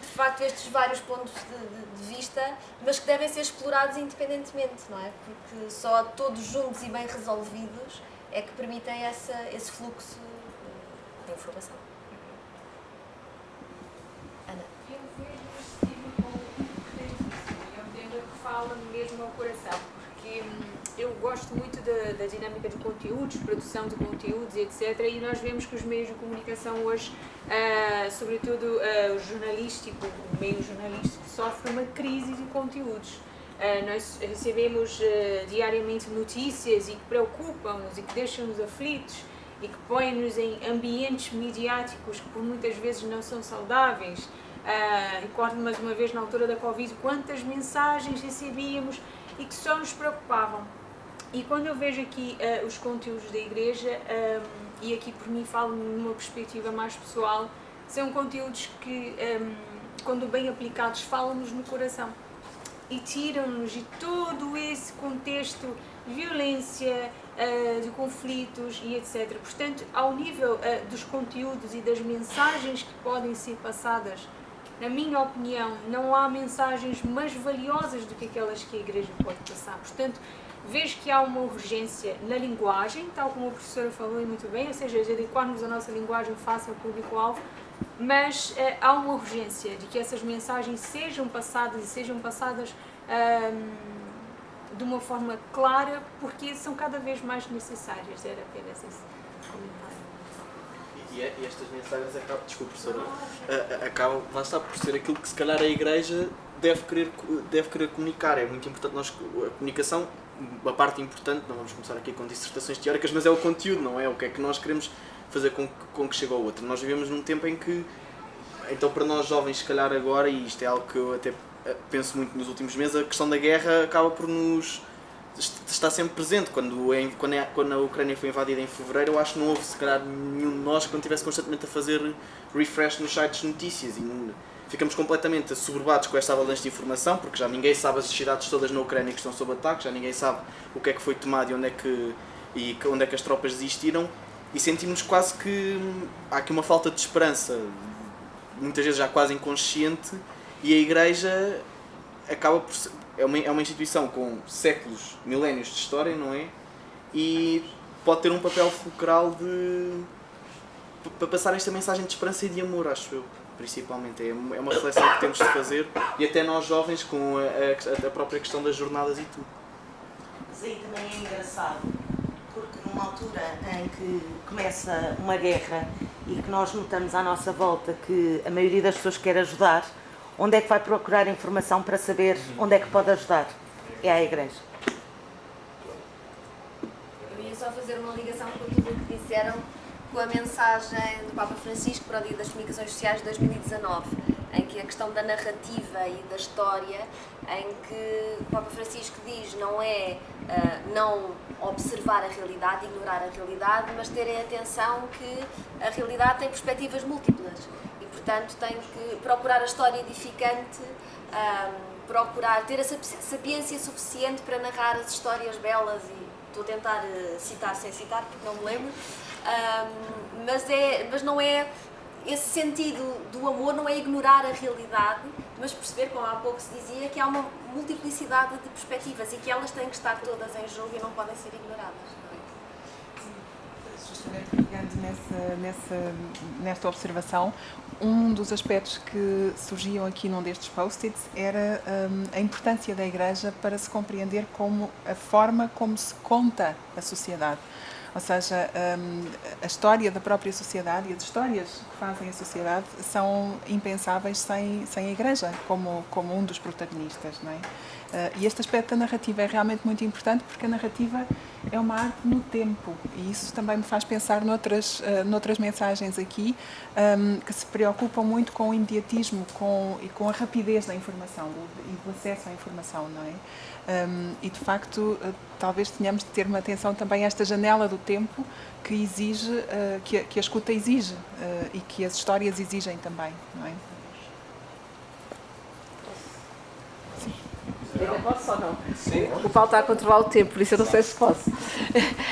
De facto, estes vários pontos de vista, mas que devem ser explorados independentemente, não é? Porque só todos juntos e bem resolvidos é que permitem esse fluxo de informação. Ana. Eu vejo este tema como importantíssimo, é um tema que fala mesmo ao coração, porque eu gosto muito da dinâmica de conteúdos, produção de conteúdos, etc. E nós vemos que os meios de comunicação hoje, sobretudo o jornalístico, o meio jornalístico, sofre uma crise de conteúdos. Nós recebemos diariamente notícias e que preocupam-nos e que deixam-nos aflitos e que põem-nos em ambientes midiáticos que por muitas vezes não são saudáveis. Recordo-me mais uma vez na altura da Covid quantas mensagens recebíamos e que só nos preocupavam. E quando eu vejo aqui os conteúdos da Igreja, e aqui por mim falo numa perspectiva mais pessoal, são conteúdos que, quando bem aplicados, falam-nos no coração e tiram-nos de todo esse contexto de violência, de conflitos e etc. Portanto, ao nível dos conteúdos e das mensagens que podem ser passadas, na minha opinião, não há mensagens mais valiosas do que aquelas que a Igreja pode passar. Portanto, vejo que há uma urgência na linguagem, tal como a professora falou muito bem, ou seja, adequarmos a nossa linguagem face ao público-alvo, mas há uma urgência de que essas mensagens sejam passadas e sejam passadas de uma forma clara, porque são cada vez mais necessárias. Era apenas esse comentário. E estas mensagens acabam, desculpe, professora, acabam, lá está, por ser aquilo que se calhar a Igreja deve querer comunicar. É muito importante a comunicação, a parte importante, não vamos começar aqui com dissertações teóricas, mas é o conteúdo, não é? O que é que nós queremos fazer com que chegue ao outro. Nós vivemos num tempo em que, então para nós jovens, se calhar agora, e isto é algo que eu até penso muito nos últimos meses, a questão da guerra acaba por está sempre presente. Quando a Ucrânia foi invadida em fevereiro, eu acho que não houve, se calhar, nenhum de nós que não estivesse constantemente a fazer refresh nos sites de notícias e ficamos completamente assoberbados com esta avalanche de informação, porque já ninguém sabe as cidades todas na Ucrânia que estão sob ataque, já ninguém sabe o que é que foi tomado e onde é que as tropas desistiram, e sentimos quase que há aqui uma falta de esperança, muitas vezes já quase inconsciente, e a Igreja acaba por ser, é uma instituição com séculos, milénios de história, não é? E pode ter um papel fulcral para passar esta mensagem de esperança e de amor, acho eu, principalmente. É uma reflexão que temos de fazer, e até nós jovens, com a própria questão das jornadas e tudo. Mas aí também é engraçado, porque numa altura em que começa uma guerra e que nós notamos à nossa volta que a maioria das pessoas quer ajudar, onde é que vai procurar informação para saber onde é que pode ajudar? É a Igreja. Eu ia só fazer uma ligação com tudo o que disseram, com a mensagem do Papa Francisco para o Dia das Comunicações Sociais de 2019, em que a questão da narrativa e da história, em que o Papa Francisco diz não é não observar a realidade, ignorar a realidade, mas terem atenção que a realidade tem perspectivas múltiplas. Portanto, tenho que procurar a história edificante, procurar ter a sapiência suficiente para narrar as histórias belas, e estou a tentar citar sem citar, porque não me lembro, mas não é esse sentido do amor não é ignorar a realidade, mas perceber, como há pouco se dizia, que há uma multiplicidade de perspectivas e que elas têm que estar todas em jogo e não podem ser ignoradas. Justamente pegando nesta observação, um dos aspectos que surgiam aqui num destes post-its era a importância da Igreja para se compreender como a forma como se conta a sociedade. Ou seja, a história da própria sociedade e as histórias que fazem a sociedade são impensáveis sem a Igreja como um dos protagonistas, não é? E este aspecto da narrativa é realmente muito importante porque a narrativa é uma arte no tempo e isso também me faz pensar noutras mensagens aqui que se preocupam muito com o imediatismo e com a rapidez da informação e do acesso à informação, não é? E de facto talvez tenhamos de ter uma atenção também a esta janela do tempo que exige, que a escuta exige e que as histórias exigem também, não é? Ainda posso ou não? Sim. O Paulo está a controlar o tempo, por isso eu não sei se posso.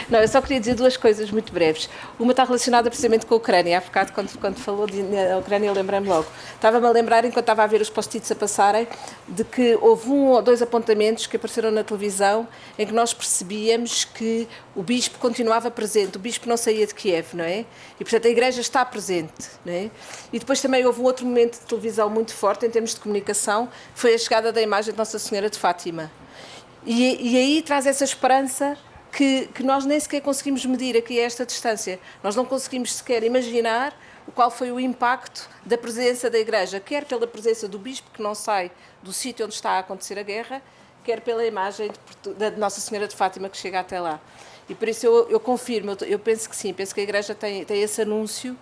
Não, eu só queria dizer duas coisas muito breves. Uma está relacionada precisamente com a Ucrânia. Há bocado, quando falou da Ucrânia, eu lembrei-me logo. Estava-me a lembrar, enquanto estava a ver os post-its a passarem, de que houve 1 ou 2 apontamentos que apareceram na televisão em que nós percebíamos que o bispo continuava presente, o bispo não saía de Kiev, não é? E, portanto, a Igreja está presente, não é? E depois também houve um outro momento de televisão muito forte, em termos de comunicação, que foi a chegada da imagem de Nossa Senhora de Fátima. E aí traz essa esperança que nós nem sequer conseguimos medir aqui a esta distância. Nós não conseguimos sequer imaginar qual foi o impacto da presença da Igreja, quer pela presença do bispo, que não sai do sítio onde está a acontecer a guerra, quer pela imagem da Nossa Senhora de Fátima que chega até lá. E por isso eu confirmo, eu penso que sim, penso que a Igreja tem esse anúncio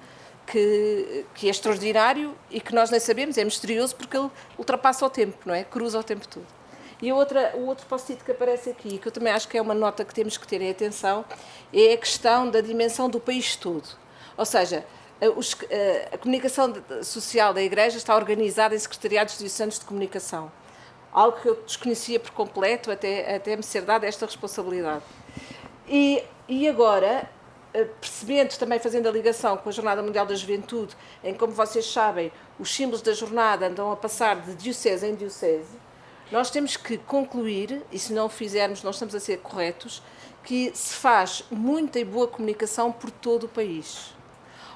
que é extraordinário e que nós nem sabemos, é misterioso porque ele ultrapassa o tempo, não é? Cruza o tempo todo. E o outro post-it que aparece aqui, que eu também acho que é uma nota que temos que ter em atenção, é a questão da dimensão do país todo. Ou seja, a comunicação social da Igreja está organizada em secretariados diocesanos de comunicação. Algo que eu desconhecia por completo até me ser dada esta responsabilidade. E agora, percebendo também, fazendo a ligação com a Jornada Mundial da Juventude, em que, como vocês sabem, os símbolos da jornada andam a passar de diocese em diocese, nós temos que concluir, e se não o fizermos não estamos a ser corretos, que se faz muita e boa comunicação por todo o país.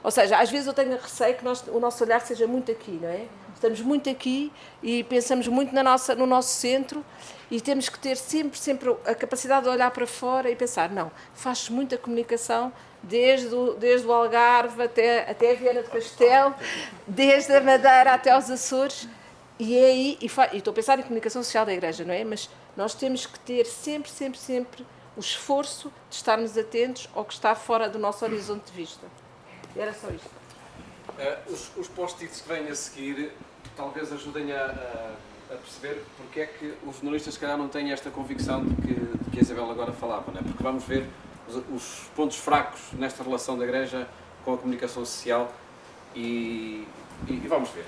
Ou seja, às vezes eu tenho receio que o nosso olhar seja muito aqui, não é? Estamos muito aqui e pensamos muito no nosso centro e temos que ter sempre a capacidade de olhar para fora e pensar, não, faz-se muita comunicação desde o Algarve até a Viana do Castelo, desde a Madeira até aos Açores. E estou a pensar em comunicação social da Igreja, não é? Mas nós temos que ter sempre o esforço de estarmos atentos ao que está fora do nosso horizonte de vista. Era só isto. Os post-its que vêm a seguir talvez ajudem a perceber porque é que os jornalistas se calhar não têm esta convicção de que a Isabel agora falava, não é? Porque vamos ver os pontos fracos nesta relação da Igreja com a comunicação social e vamos ver.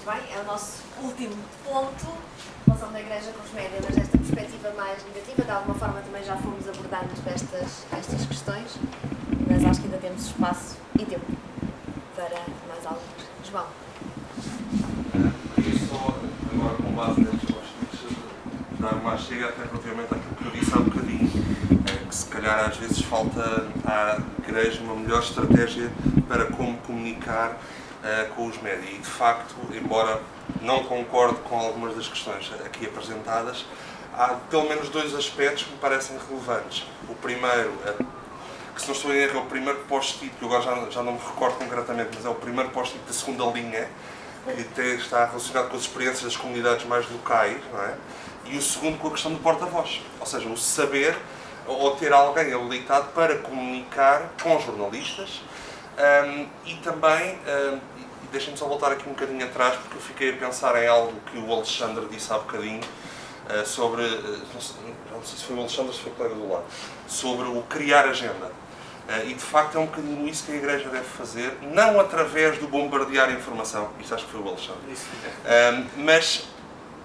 Muito bem, é o nosso último ponto, a relação da Igreja com os médias, mas desta perspectiva mais negativa. De alguma forma também já fomos abordando estas questões, mas acho que ainda temos espaço e tempo para mais algo. João. Queria só, agora com base nestes post-its, dar uma chega até relativamente àquilo que eu disse há bocadinho, que se calhar às vezes falta à Igreja uma melhor estratégia para como comunicar com os médias. E de facto, embora não concorde com algumas das questões aqui apresentadas, há pelo menos dois aspectos que me parecem relevantes. O primeiro, que se não estou em erro, é o primeiro post-it, que eu agora já não me recordo concretamente, mas é o primeiro post-it da segunda linha, que está relacionado com as experiências das comunidades mais locais, não é? E o segundo com a questão do porta-voz, ou seja, o saber ou ter alguém habilitado para comunicar com os jornalistas e também, deixem-me só voltar aqui um bocadinho atrás, porque eu fiquei a pensar em algo que o Alexandre disse há bocadinho, sobre, não sei se foi o Alexandre ou se foi o colega do lado, sobre o criar agenda. E de facto é um bocadinho isso que a Igreja deve fazer, não através do bombardear informação, isto acho que foi o Alexandre, mas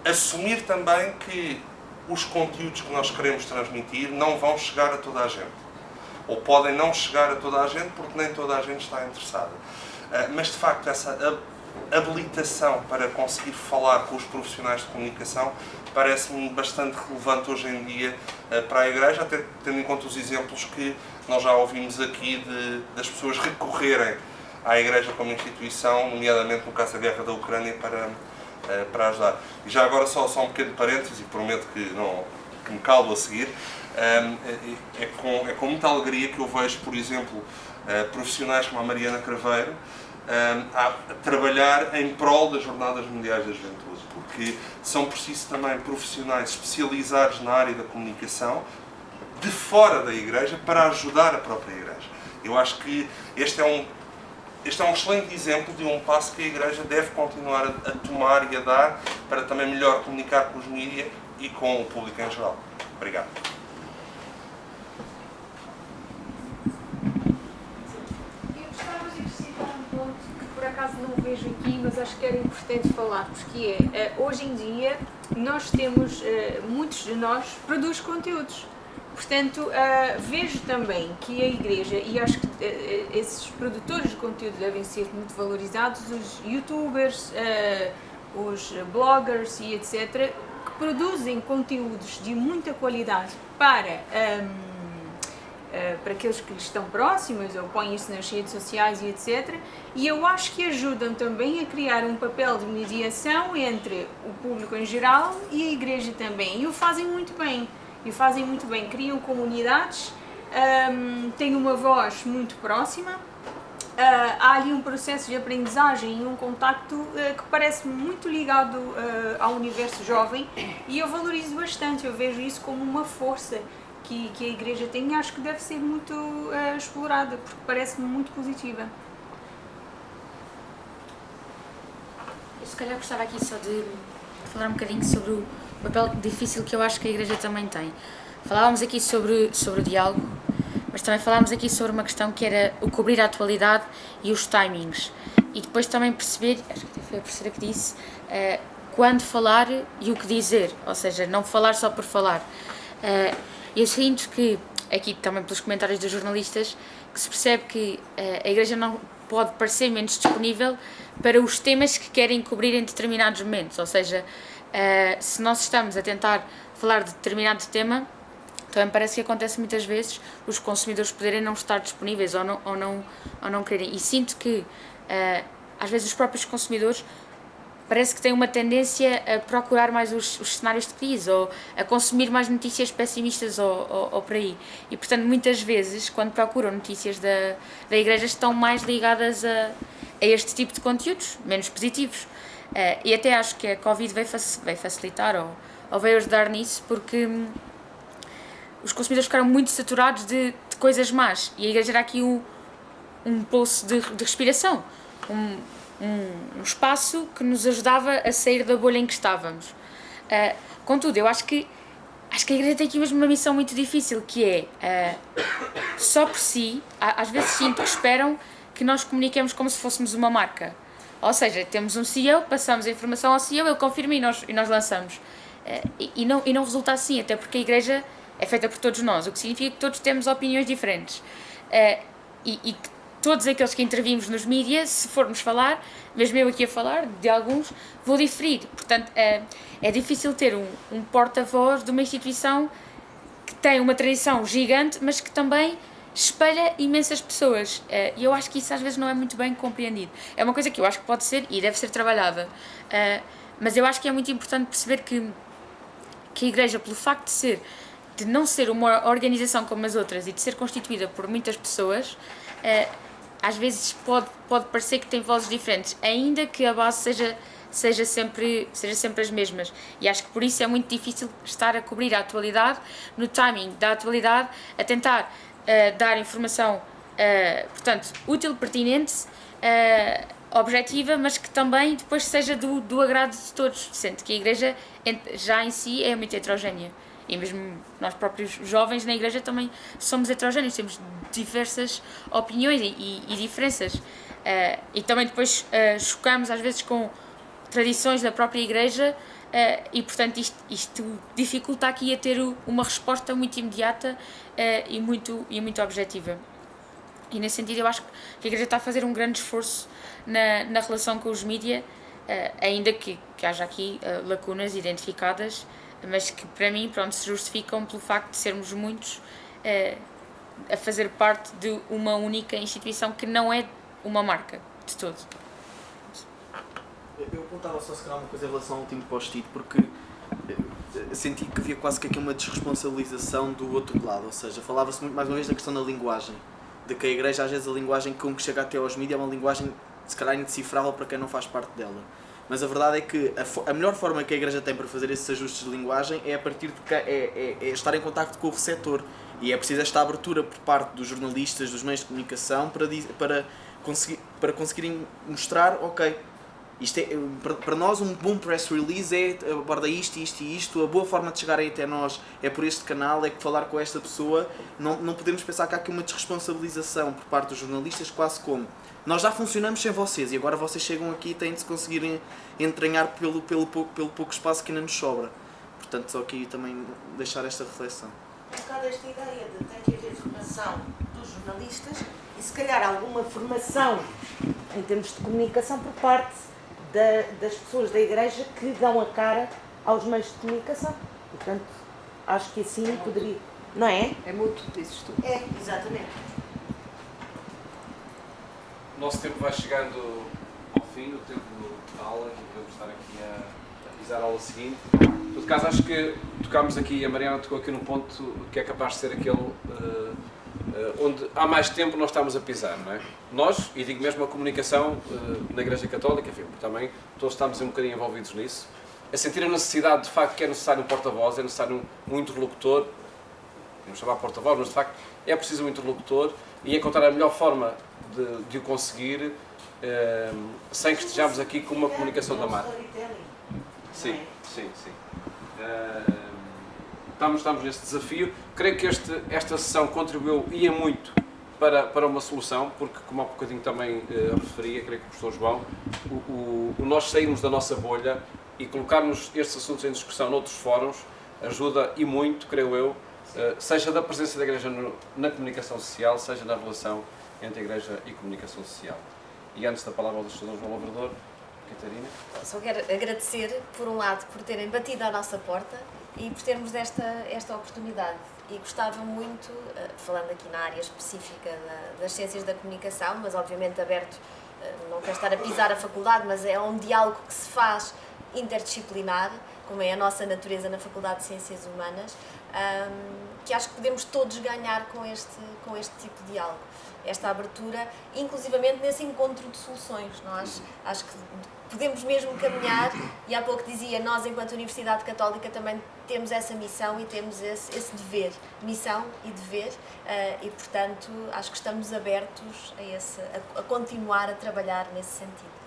assumir também que os conteúdos que nós queremos transmitir não vão chegar a toda a gente. Ou podem não chegar a toda a gente porque nem toda a gente está interessada. Mas de facto essa habilitação para conseguir falar com os profissionais de comunicação parece-me bastante relevante hoje em dia para a Igreja, até tendo em conta os exemplos que nós já ouvimos aqui das pessoas recorrerem à Igreja como instituição, nomeadamente no caso da guerra da Ucrânia, para ajudar. E já agora só um pequeno parênteses, e prometo que me calo a seguir, é com muita alegria que eu vejo, por exemplo, profissionais como a Mariana Craveiro a trabalhar em prol das Jornadas Mundiais da Juventude, porque são precisos também profissionais especializados na área da comunicação de fora da Igreja para ajudar a própria Igreja. Eu acho que este é um excelente exemplo de um passo que a Igreja deve continuar a tomar e a dar para também melhor comunicar com os mídias e com o público em geral. Obrigado. Eu gostava de acrescentar um ponto que por acaso não vejo aqui, mas acho que era importante falar, porque hoje em dia nós temos, muitos de nós produzem conteúdos. Portanto, vejo também que a Igreja, e acho que esses produtores de conteúdo devem ser muito valorizados, os youtubers, os bloggers e etc., que produzem conteúdos de muita qualidade para aqueles que lhes estão próximos ou põem isso nas redes sociais e etc. E eu acho que ajudam também a criar um papel de mediação entre o público em geral e a Igreja também. E o fazem muito bem. Criam comunidades, têm uma voz muito próxima, há ali um processo de aprendizagem e um contacto que parece muito ligado ao universo jovem e eu valorizo bastante, eu vejo isso como uma força que a Igreja tem e acho que deve ser muito explorada, porque parece-me muito positiva. Eu se calhar gostava aqui só de falar um bocadinho sobre o papel difícil que eu acho que a Igreja também tem. Falávamos aqui sobre o diálogo, mas também falámos aqui sobre uma questão que era o cobrir a atualidade e os timings. E depois também perceber, acho que foi a professora que disse, quando falar e o que dizer, ou seja, não falar só por falar. Eu sinto que, aqui também pelos comentários dos jornalistas, que se percebe que a Igreja não pode parecer menos disponível para os temas que querem cobrir em determinados momentos, ou seja, se nós estamos a tentar falar de determinado tema, também parece que acontece muitas vezes os consumidores poderem não estar disponíveis ou não quererem. E sinto que, às vezes, os próprios consumidores parece que têm uma tendência a procurar mais os cenários de crise ou a consumir mais notícias pessimistas ou por aí. E, portanto, muitas vezes, quando procuram notícias da Igreja, estão mais ligadas a este tipo de conteúdos, menos positivos. E até acho que a Covid veio facilitar ou veio ajudar nisso, porque os consumidores ficaram muito saturados de coisas más e a Igreja era aqui um poço de respiração, um espaço que nos ajudava a sair da bolha em que estávamos. Contudo, eu acho que a Igreja tem aqui mesmo uma missão muito difícil, que é, só por si, às vezes sinto que esperam que nós comuniquemos como se fôssemos uma marca. Ou seja, temos um CEO, passamos a informação ao CEO, ele confirma e nós lançamos. E não resulta assim, até porque a Igreja é feita por todos nós, o que significa que todos temos opiniões diferentes. E que todos aqueles que intervimos nos mídias, se formos falar, mesmo eu aqui a falar de alguns, vou diferir. Portanto, é difícil ter um porta-voz de uma instituição que tem uma tradição gigante, mas que também espelha imensas pessoas. E eu acho que isso às vezes não é muito bem compreendido. É uma coisa que eu acho que pode ser e deve ser trabalhada. Mas eu acho que é muito importante perceber que a Igreja, pelo facto de não ser uma organização como as outras e de ser constituída por muitas pessoas, às vezes pode parecer que tem vozes diferentes, ainda que a base seja sempre as mesmas. E acho que por isso é muito difícil estar a cobrir a atualidade, no timing da atualidade, a tentar dar informação, portanto, útil, pertinente, objetiva, mas que também depois seja do agrado de todos, sendo que a Igreja já em si é muito heterogénea. E mesmo nós próprios jovens na Igreja também somos heterogéneos, temos diversas opiniões e diferenças. E também depois chocamos às vezes com tradições da própria Igreja e, portanto, isto dificulta aqui a ter uma resposta muito imediata e muito objetiva. E nesse sentido eu acho que a Igreja está a fazer um grande esforço na relação com os mídia, ainda que haja aqui lacunas identificadas, mas que para mim, pronto, se justificam pelo facto de sermos muitos a fazer parte de uma única instituição que não é uma marca de todo. Eu apontava só se calhar uma coisa em relação ao último post-it, porque senti que havia quase que aqui uma desresponsabilização do outro lado, ou seja, falava-se muito mais uma vez da questão da linguagem, de que a Igreja, às vezes, a linguagem com que chega até aos mídias é uma linguagem se calhar indecifrável para quem não faz parte dela. Mas a verdade é que a melhor forma que a Igreja tem para fazer esses ajustes de linguagem é a partir de estar em contacto com o receptor. E é preciso esta abertura por parte dos jornalistas, dos meios de comunicação, para conseguirem mostrar, ok, isto é, para nós um bom press release aborda isto, isto e isto, a boa forma de chegarem até nós é por este canal, é que falar com esta pessoa, não podemos pensar que há aqui uma desresponsabilização por parte dos jornalistas, quase como nós já funcionamos sem vocês e agora vocês chegam aqui e têm de se conseguirem entranhar pelo pouco espaço que ainda nos sobra. Portanto, só aqui também deixar esta reflexão. Um bocado esta ideia de tem que haver formação dos jornalistas e se calhar alguma formação em termos de comunicação por parte das pessoas da Igreja que dão a cara aos meios de comunicação. Portanto, acho que assim poderia... Não é? É mútuo, dizes tu. É, exatamente. O nosso tempo vai chegando ao fim, o tempo da aula, que vamos estar aqui a pisar a aula seguinte. Em todo caso, acho que tocámos aqui, a Mariana tocou aqui num ponto que é capaz de ser aquele onde há mais tempo nós estamos a pisar, não é? Nós, e digo mesmo a comunicação na Igreja Católica, enfim, também todos estamos um bocadinho envolvidos nisso, a sentir a necessidade, de facto, que é necessário um porta-voz, é necessário um interlocutor, vamos chamar porta-voz, mas de facto é preciso um interlocutor e encontrar a melhor forma de o conseguir sem que estejamos aqui com uma comunicação da marca. Sim. Estamos nesse desafio. Creio que esta sessão contribuiu e é muito para uma solução, porque, como há um bocadinho também referia, creio que o professor João, o nós sairmos da nossa bolha e colocarmos estes assuntos em discussão noutros fóruns ajuda e muito, creio eu, seja da presença da Igreja na comunicação social, seja na relação entre a Igreja e comunicação social. E antes da palavra ao legislador João Lavrador, Catarina. Só quero agradecer, por um lado, por terem batido à nossa porta e por termos esta oportunidade. E gostava muito, falando aqui na área específica das ciências da comunicação, mas obviamente aberto, não quero estar a pisar a faculdade, mas é um diálogo que se faz interdisciplinar, como é a nossa natureza na Faculdade de Ciências Humanas, que acho que podemos todos ganhar com este tipo de diálogo. Esta abertura, inclusivamente nesse encontro de soluções. Nós acho que podemos mesmo caminhar, e há pouco dizia, nós enquanto Universidade Católica também temos essa missão e temos esse dever, missão e dever, e portanto acho que estamos abertos a continuar a trabalhar nesse sentido.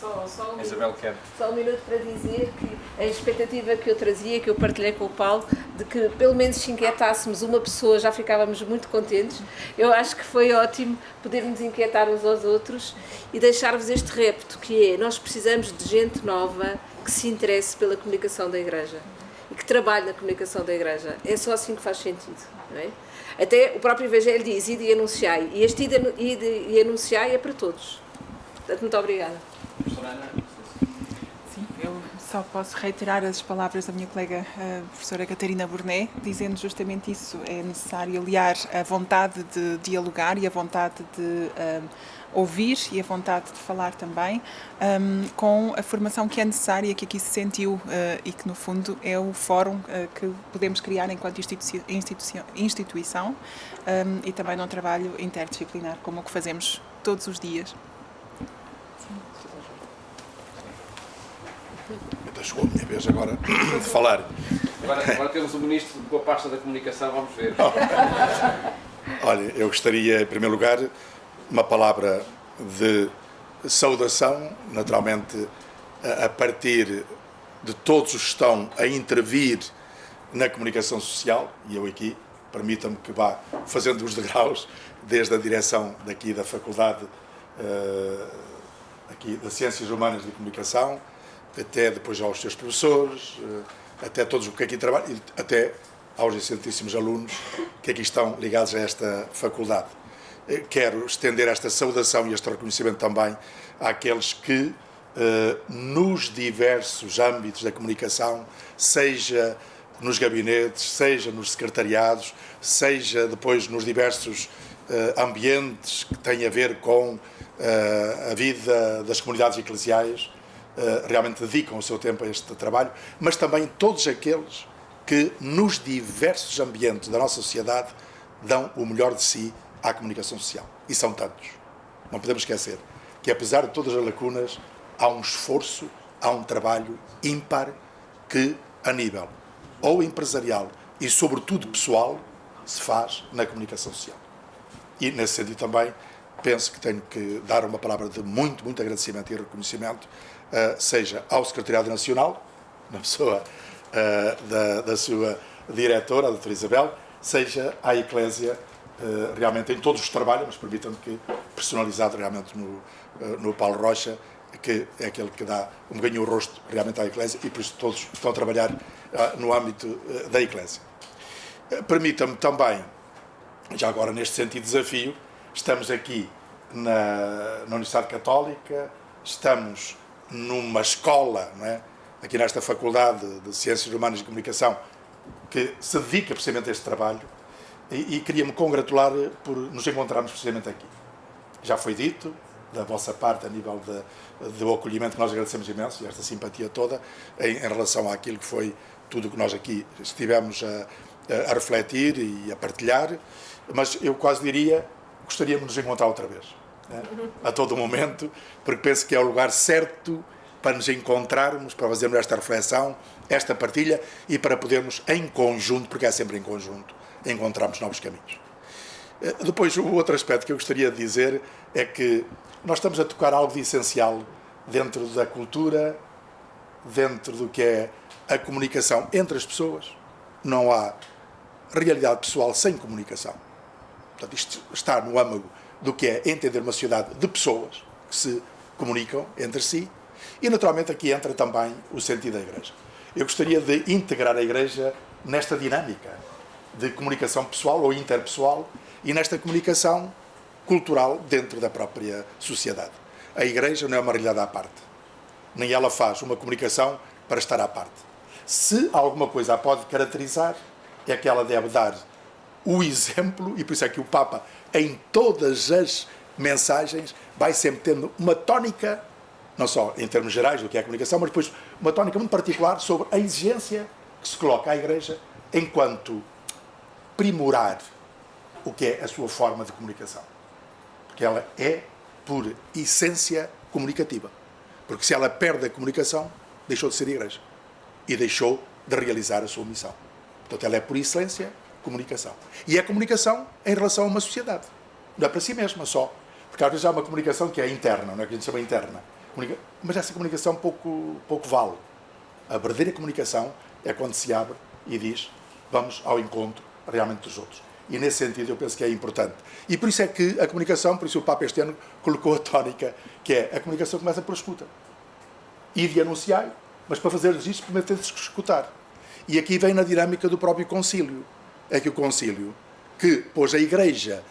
Só Isabel quer. Só um minuto para dizer que a expectativa que eu trazia, que eu partilhei com o Paulo, de que pelo menos se inquietássemos uma pessoa já ficávamos muito contentes. Eu acho que foi ótimo podermos inquietar uns aos outros e deixar-vos este repto, que é: nós precisamos de gente nova que se interesse pela comunicação da Igreja e que trabalhe na comunicação da Igreja. É só assim que faz sentido, não é? Até o próprio Evangelho diz: ide e anunciai, e este ide e anunciai é para todos. Portanto, muito obrigada. Sim, eu só posso reiterar as palavras da minha colega, a professora Catarina Burnet, dizendo justamente isso. É necessário aliar a vontade de dialogar e a vontade de ouvir e a vontade de falar também, com a formação que é necessária, que aqui se sentiu e que, no fundo, é o fórum que podemos criar enquanto instituição e também num trabalho interdisciplinar, como o que fazemos todos os dias. Então chegou a minha vez agora de falar. Agora temos o Ministro com a pasta da comunicação, vamos ver. Olha, eu gostaria, em primeiro lugar, uma palavra de saudação, naturalmente, a partir de todos os que estão a intervir na comunicação social, e eu aqui, permita-me que vá fazendo os degraus, desde a direção daqui da Faculdade aqui das Ciências Humanas de Comunicação, até depois aos seus professores, até todos que aqui trabalham, e até aos excelentíssimos alunos que aqui estão ligados a esta faculdade. Quero estender esta saudação e este reconhecimento também àqueles que, nos diversos âmbitos da comunicação, seja nos gabinetes, seja nos secretariados, seja depois nos diversos ambientes que têm a ver com a vida das comunidades eclesiais, realmente dedicam o seu tempo a este trabalho, mas também todos aqueles que nos diversos ambientes da nossa sociedade dão o melhor de si à comunicação social. E são tantos. Não podemos esquecer que, apesar de todas as lacunas, há um esforço, há um trabalho ímpar que, a nível ou empresarial e, sobretudo, pessoal, se faz na comunicação social. E, nesse sentido, também penso que tenho que dar uma palavra de muito agradecimento e reconhecimento, seja ao Secretariado Nacional, na pessoa da sua diretora, a doutora Isabel, seja à Eclésia, realmente em todos os trabalhos, mas permitam-me que, personalizado realmente no Paulo Rocha, que é aquele que dá um bocadinho o rosto realmente à Eclésia, e por isso todos estão a trabalhar no âmbito da Eclésia. Permita-me também, já agora neste sentido de desafio, estamos aqui na Universidade Católica, estamos numa escola, não é? Aqui nesta Faculdade de Ciências Humanas e Comunicação, que se dedica precisamente a este trabalho, e queria-me congratular por nos encontrarmos precisamente aqui. Já foi dito, da vossa parte, a nível do acolhimento, que nós agradecemos imenso, e esta simpatia toda, em relação àquilo que foi tudo o que nós aqui estivemos a refletir e a partilhar, mas eu quase diria, gostaríamos de nos encontrar outra vez, né? A todo momento, porque penso que é o lugar certo para nos encontrarmos, para fazermos esta reflexão, esta partilha, e para podermos em conjunto, porque é sempre em conjunto, encontrarmos novos caminhos. Depois, o outro aspecto que eu gostaria de dizer é que nós estamos a tocar algo de essencial dentro da cultura, dentro do que é a comunicação entre as pessoas. Não há realidade pessoal sem comunicação. Portanto, isto está no âmago do que é entender uma sociedade de pessoas que se comunicam entre si, e naturalmente aqui entra também o sentido da Igreja. Eu gostaria de integrar a Igreja nesta dinâmica de comunicação pessoal ou interpessoal e nesta comunicação cultural dentro da própria sociedade. A Igreja não é uma realidade à parte, nem ela faz uma comunicação para estar à parte. Se alguma coisa a pode caracterizar, é que ela deve dar o exemplo, e por isso é que o Papa, em todas as mensagens, vai sempre tendo uma tónica, não só em termos gerais do que é a comunicação, mas depois uma tónica muito particular sobre a exigência que se coloca à Igreja enquanto aprimorar o que é a sua forma de comunicação. Porque ela é, por essência, comunicativa. Porque se ela perde a comunicação, deixou de ser Igreja. E deixou de realizar a sua missão. Portanto, ela é, por excelência, comunicação. E é comunicação em relação a uma sociedade. Não é para si mesma só. Porque às vezes há uma comunicação que é interna, não é que a gente chama interna. Mas essa comunicação pouco vale. A verdadeira comunicação é quando se abre e diz vamos ao encontro realmente dos outros. E nesse sentido eu penso que é importante. E por isso é que a comunicação, por isso o Papa este ano colocou a tónica, que é a comunicação começa por escuta. E de anunciar, mas para fazer isto primeiro tem de se escutar. E aqui vem na dinâmica do próprio concílio. É que o concílio, que pôs a Igreja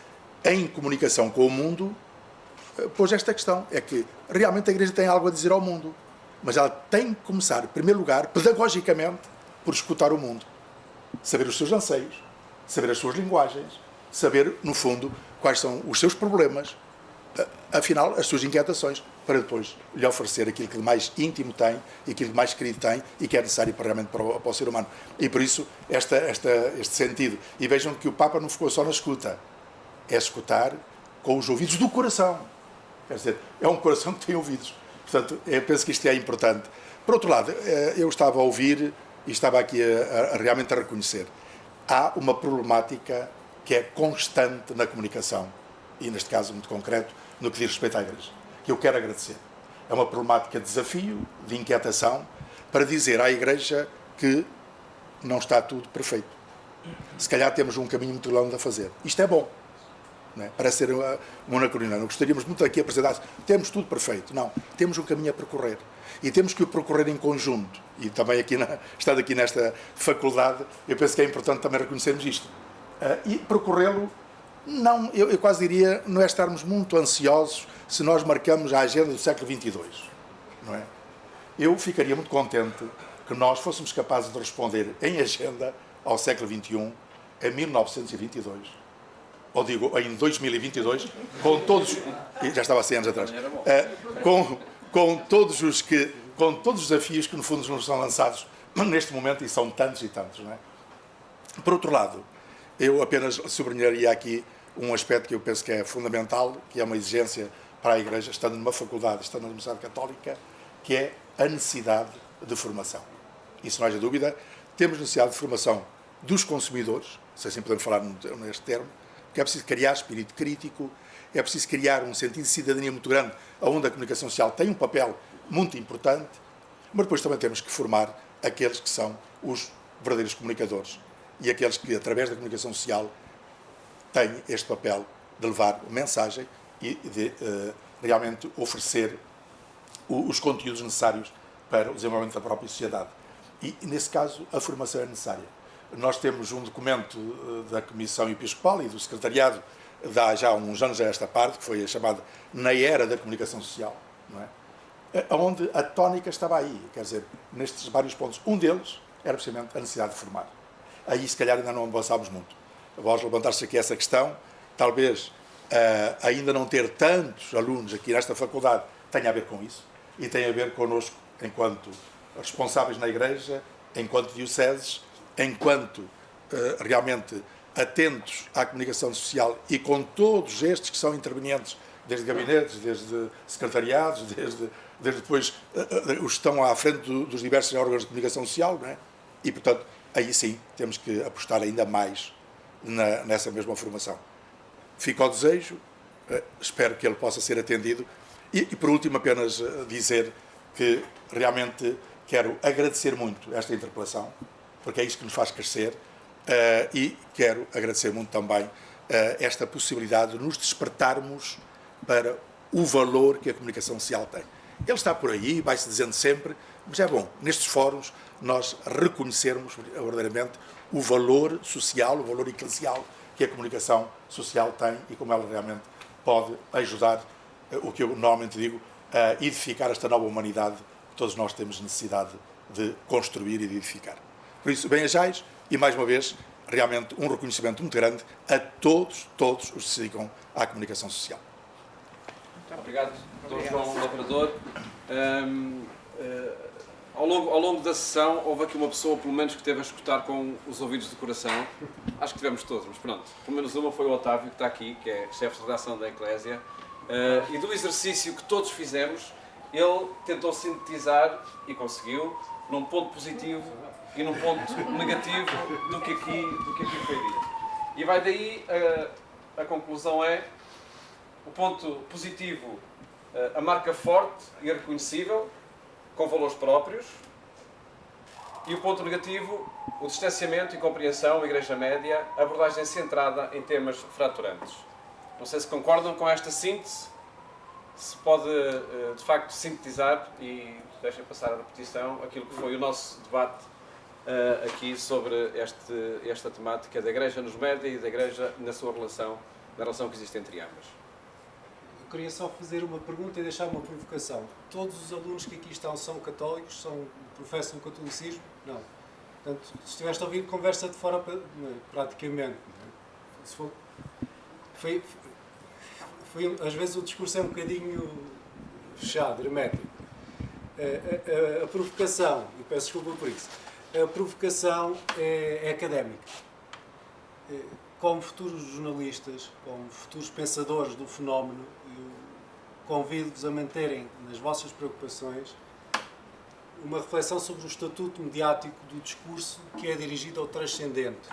em comunicação com o mundo, pôs esta questão. É que realmente a Igreja tem algo a dizer ao mundo. Mas ela tem que começar, em primeiro lugar, pedagogicamente, por escutar o mundo. Saber os seus anseios, saber as suas linguagens, saber, no fundo, quais são os seus problemas, afinal, as suas inquietações, para depois lhe oferecer aquilo que de mais íntimo tem e aquilo que mais querido tem e que é necessário realmente para o ser humano. E por isso, este sentido. E vejam que o Papa não ficou só na escuta. É escutar com os ouvidos do coração. Quer dizer, é um coração que tem ouvidos. Portanto, eu penso que isto é importante. Por outro lado, eu estava a ouvir e estava aqui realmente a reconhecer. Há uma problemática que é constante na comunicação, e neste caso muito concreto, no que diz respeito à Igreja, que eu quero agradecer. É uma problemática de desafio, de inquietação, para dizer à Igreja que não está tudo perfeito. Se calhar temos um caminho muito longo a fazer. Isto é bom. Não é? Parece ser um anacronismo. Gostaríamos muito aqui a apresentar, temos tudo perfeito. Não, temos um caminho a percorrer. E temos que o percorrer em conjunto. E também aqui, estando aqui nesta faculdade, eu penso que é importante também reconhecermos isto. E percorrê-lo, não, eu quase diria, não é estarmos muito ansiosos se nós marcamos a agenda do século XXII. Não é? Eu ficaria muito contente que nós fôssemos capazes de responder em agenda ao século XXI, em 1922. Ou digo, em 2022, com todos... Já estava há 100 anos atrás. Com todos os desafios que, no fundo, nos são lançados neste momento, e são tantos e tantos. Não é? Por outro lado, eu apenas sublinharia aqui um aspecto que eu penso que é fundamental, que é uma exigência para a Igreja, estando numa faculdade, estando na Universidade Católica, que é a necessidade de formação. Isso não haja dúvida. Temos necessidade de formação dos consumidores, se assim podemos falar neste termo, que é preciso criar espírito crítico, é preciso criar um sentido de cidadania muito grande, onde a comunicação social tem um papel muito importante, mas depois também temos que formar aqueles que são os verdadeiros comunicadores e aqueles que, através da comunicação social, têm este papel de levar mensagem e de realmente oferecer os conteúdos necessários para o desenvolvimento da própria sociedade. E, nesse caso, a formação é necessária. Nós temos um documento da Comissão Episcopal e do Secretariado de já há uns anos a esta parte, que foi a chamada Na Era da Comunicação Social, não é? Onde a tónica estava aí, quer dizer, nestes vários pontos. Um deles era precisamente a necessidade de formar. Aí, se calhar, ainda não avançámos muito. Vós levantar-se aqui essa questão, talvez ainda não ter tantos alunos aqui nesta faculdade tenha a ver com isso, e tem a ver connosco, enquanto responsáveis na Igreja, enquanto dioceses, enquanto realmente atentos à comunicação social e com todos estes que são intervenientes, desde gabinetes, desde secretariados, desde depois os que estão à frente dos diversos órgãos de comunicação social, não é? E, portanto, aí sim temos que apostar ainda mais nessa mesma formação. Fica ao desejo, espero que ele possa ser atendido e por último apenas dizer que realmente quero agradecer muito esta interpelação, porque é isso que nos faz crescer, e quero agradecer muito também esta possibilidade de nos despertarmos para o valor que a comunicação social tem. Ele está por aí, vai-se dizendo sempre, mas é bom, nestes fóruns, nós reconhecermos verdadeiramente o valor social, o valor eclesial que a comunicação social tem e como ela realmente pode ajudar, o que eu normalmente digo, a edificar esta nova humanidade que todos nós temos necessidade de construir e de edificar. Por isso, bem-ajais e, mais uma vez, realmente um reconhecimento muito grande a todos os que se dedicam à comunicação social. Obrigado, Dr. João Lavrador. Ao longo da sessão, houve aqui uma pessoa, pelo menos, que esteve a escutar com os ouvidos do coração. Acho que tivemos todos, mas pronto. Pelo menos uma foi o Otávio, que está aqui, que é chefe de redação da Eclésia. E do exercício que todos fizemos, ele tentou sintetizar, e conseguiu, num ponto positivo e num ponto negativo do que aqui foi dito. E vai daí, a conclusão é, o ponto positivo a marca forte e reconhecível, com valores próprios. E o ponto negativo, o distanciamento e compreensão, a Igreja Média, a abordagem centrada em temas fraturantes. Não sei se concordam com esta síntese, se pode de facto sintetizar, e deixem passar a repetição, aquilo que foi o nosso debate aqui sobre esta temática da Igreja nos média e da Igreja na relação que existe entre ambas. Eu queria só fazer uma pergunta e deixar uma provocação. Todos os alunos que aqui estão são católicos, professam o catolicismo? Não. Portanto, se estiveste a ouvir, conversa de fora praticamente. Se for, às vezes o discurso é um bocadinho fechado, hermético. A provocação, e peço desculpa por isso, a provocação é académica. Como futuros jornalistas, como futuros pensadores do fenómeno, eu convido-vos a manterem nas vossas preocupações uma reflexão sobre o estatuto mediático do discurso que é dirigido ao transcendente.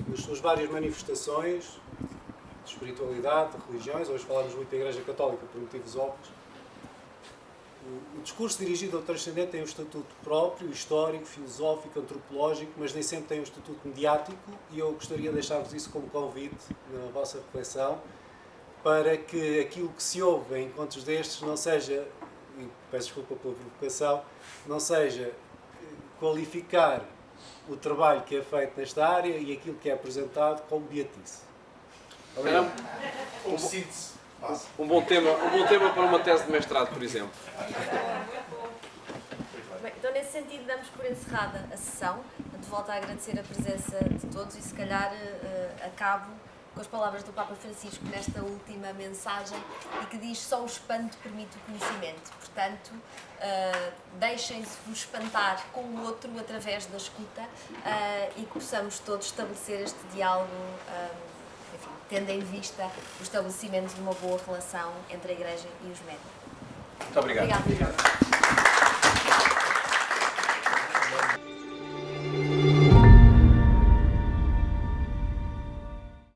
Nas suas várias manifestações de espiritualidade, de religiões, hoje falámos muito da Igreja Católica por motivos óbvios, o discurso dirigido ao transcendente tem um estatuto próprio, histórico, filosófico, antropológico, mas nem sempre tem um estatuto mediático, e eu gostaria de deixar-vos isso como convite na vossa reflexão, para que aquilo que se ouve em encontros destes não seja, e peço desculpa pela provocação, não seja qualificar o trabalho que é feito nesta área e aquilo que é apresentado como beatice. Obrigado. Um bom tema para uma tese de mestrado, por exemplo. Bem, então, nesse sentido, damos por encerrada a sessão. De volta a agradecer a presença de todos e, se calhar, acabo com as palavras do Papa Francisco nesta última mensagem, e que diz: só o espanto permite o conhecimento. Portanto, deixem-se-vos espantar com o outro através da escuta, e que possamos todos estabelecer este diálogo, tendo em vista o estabelecimento de uma boa relação entre a Igreja e os médias. Muito obrigado. Obrigada.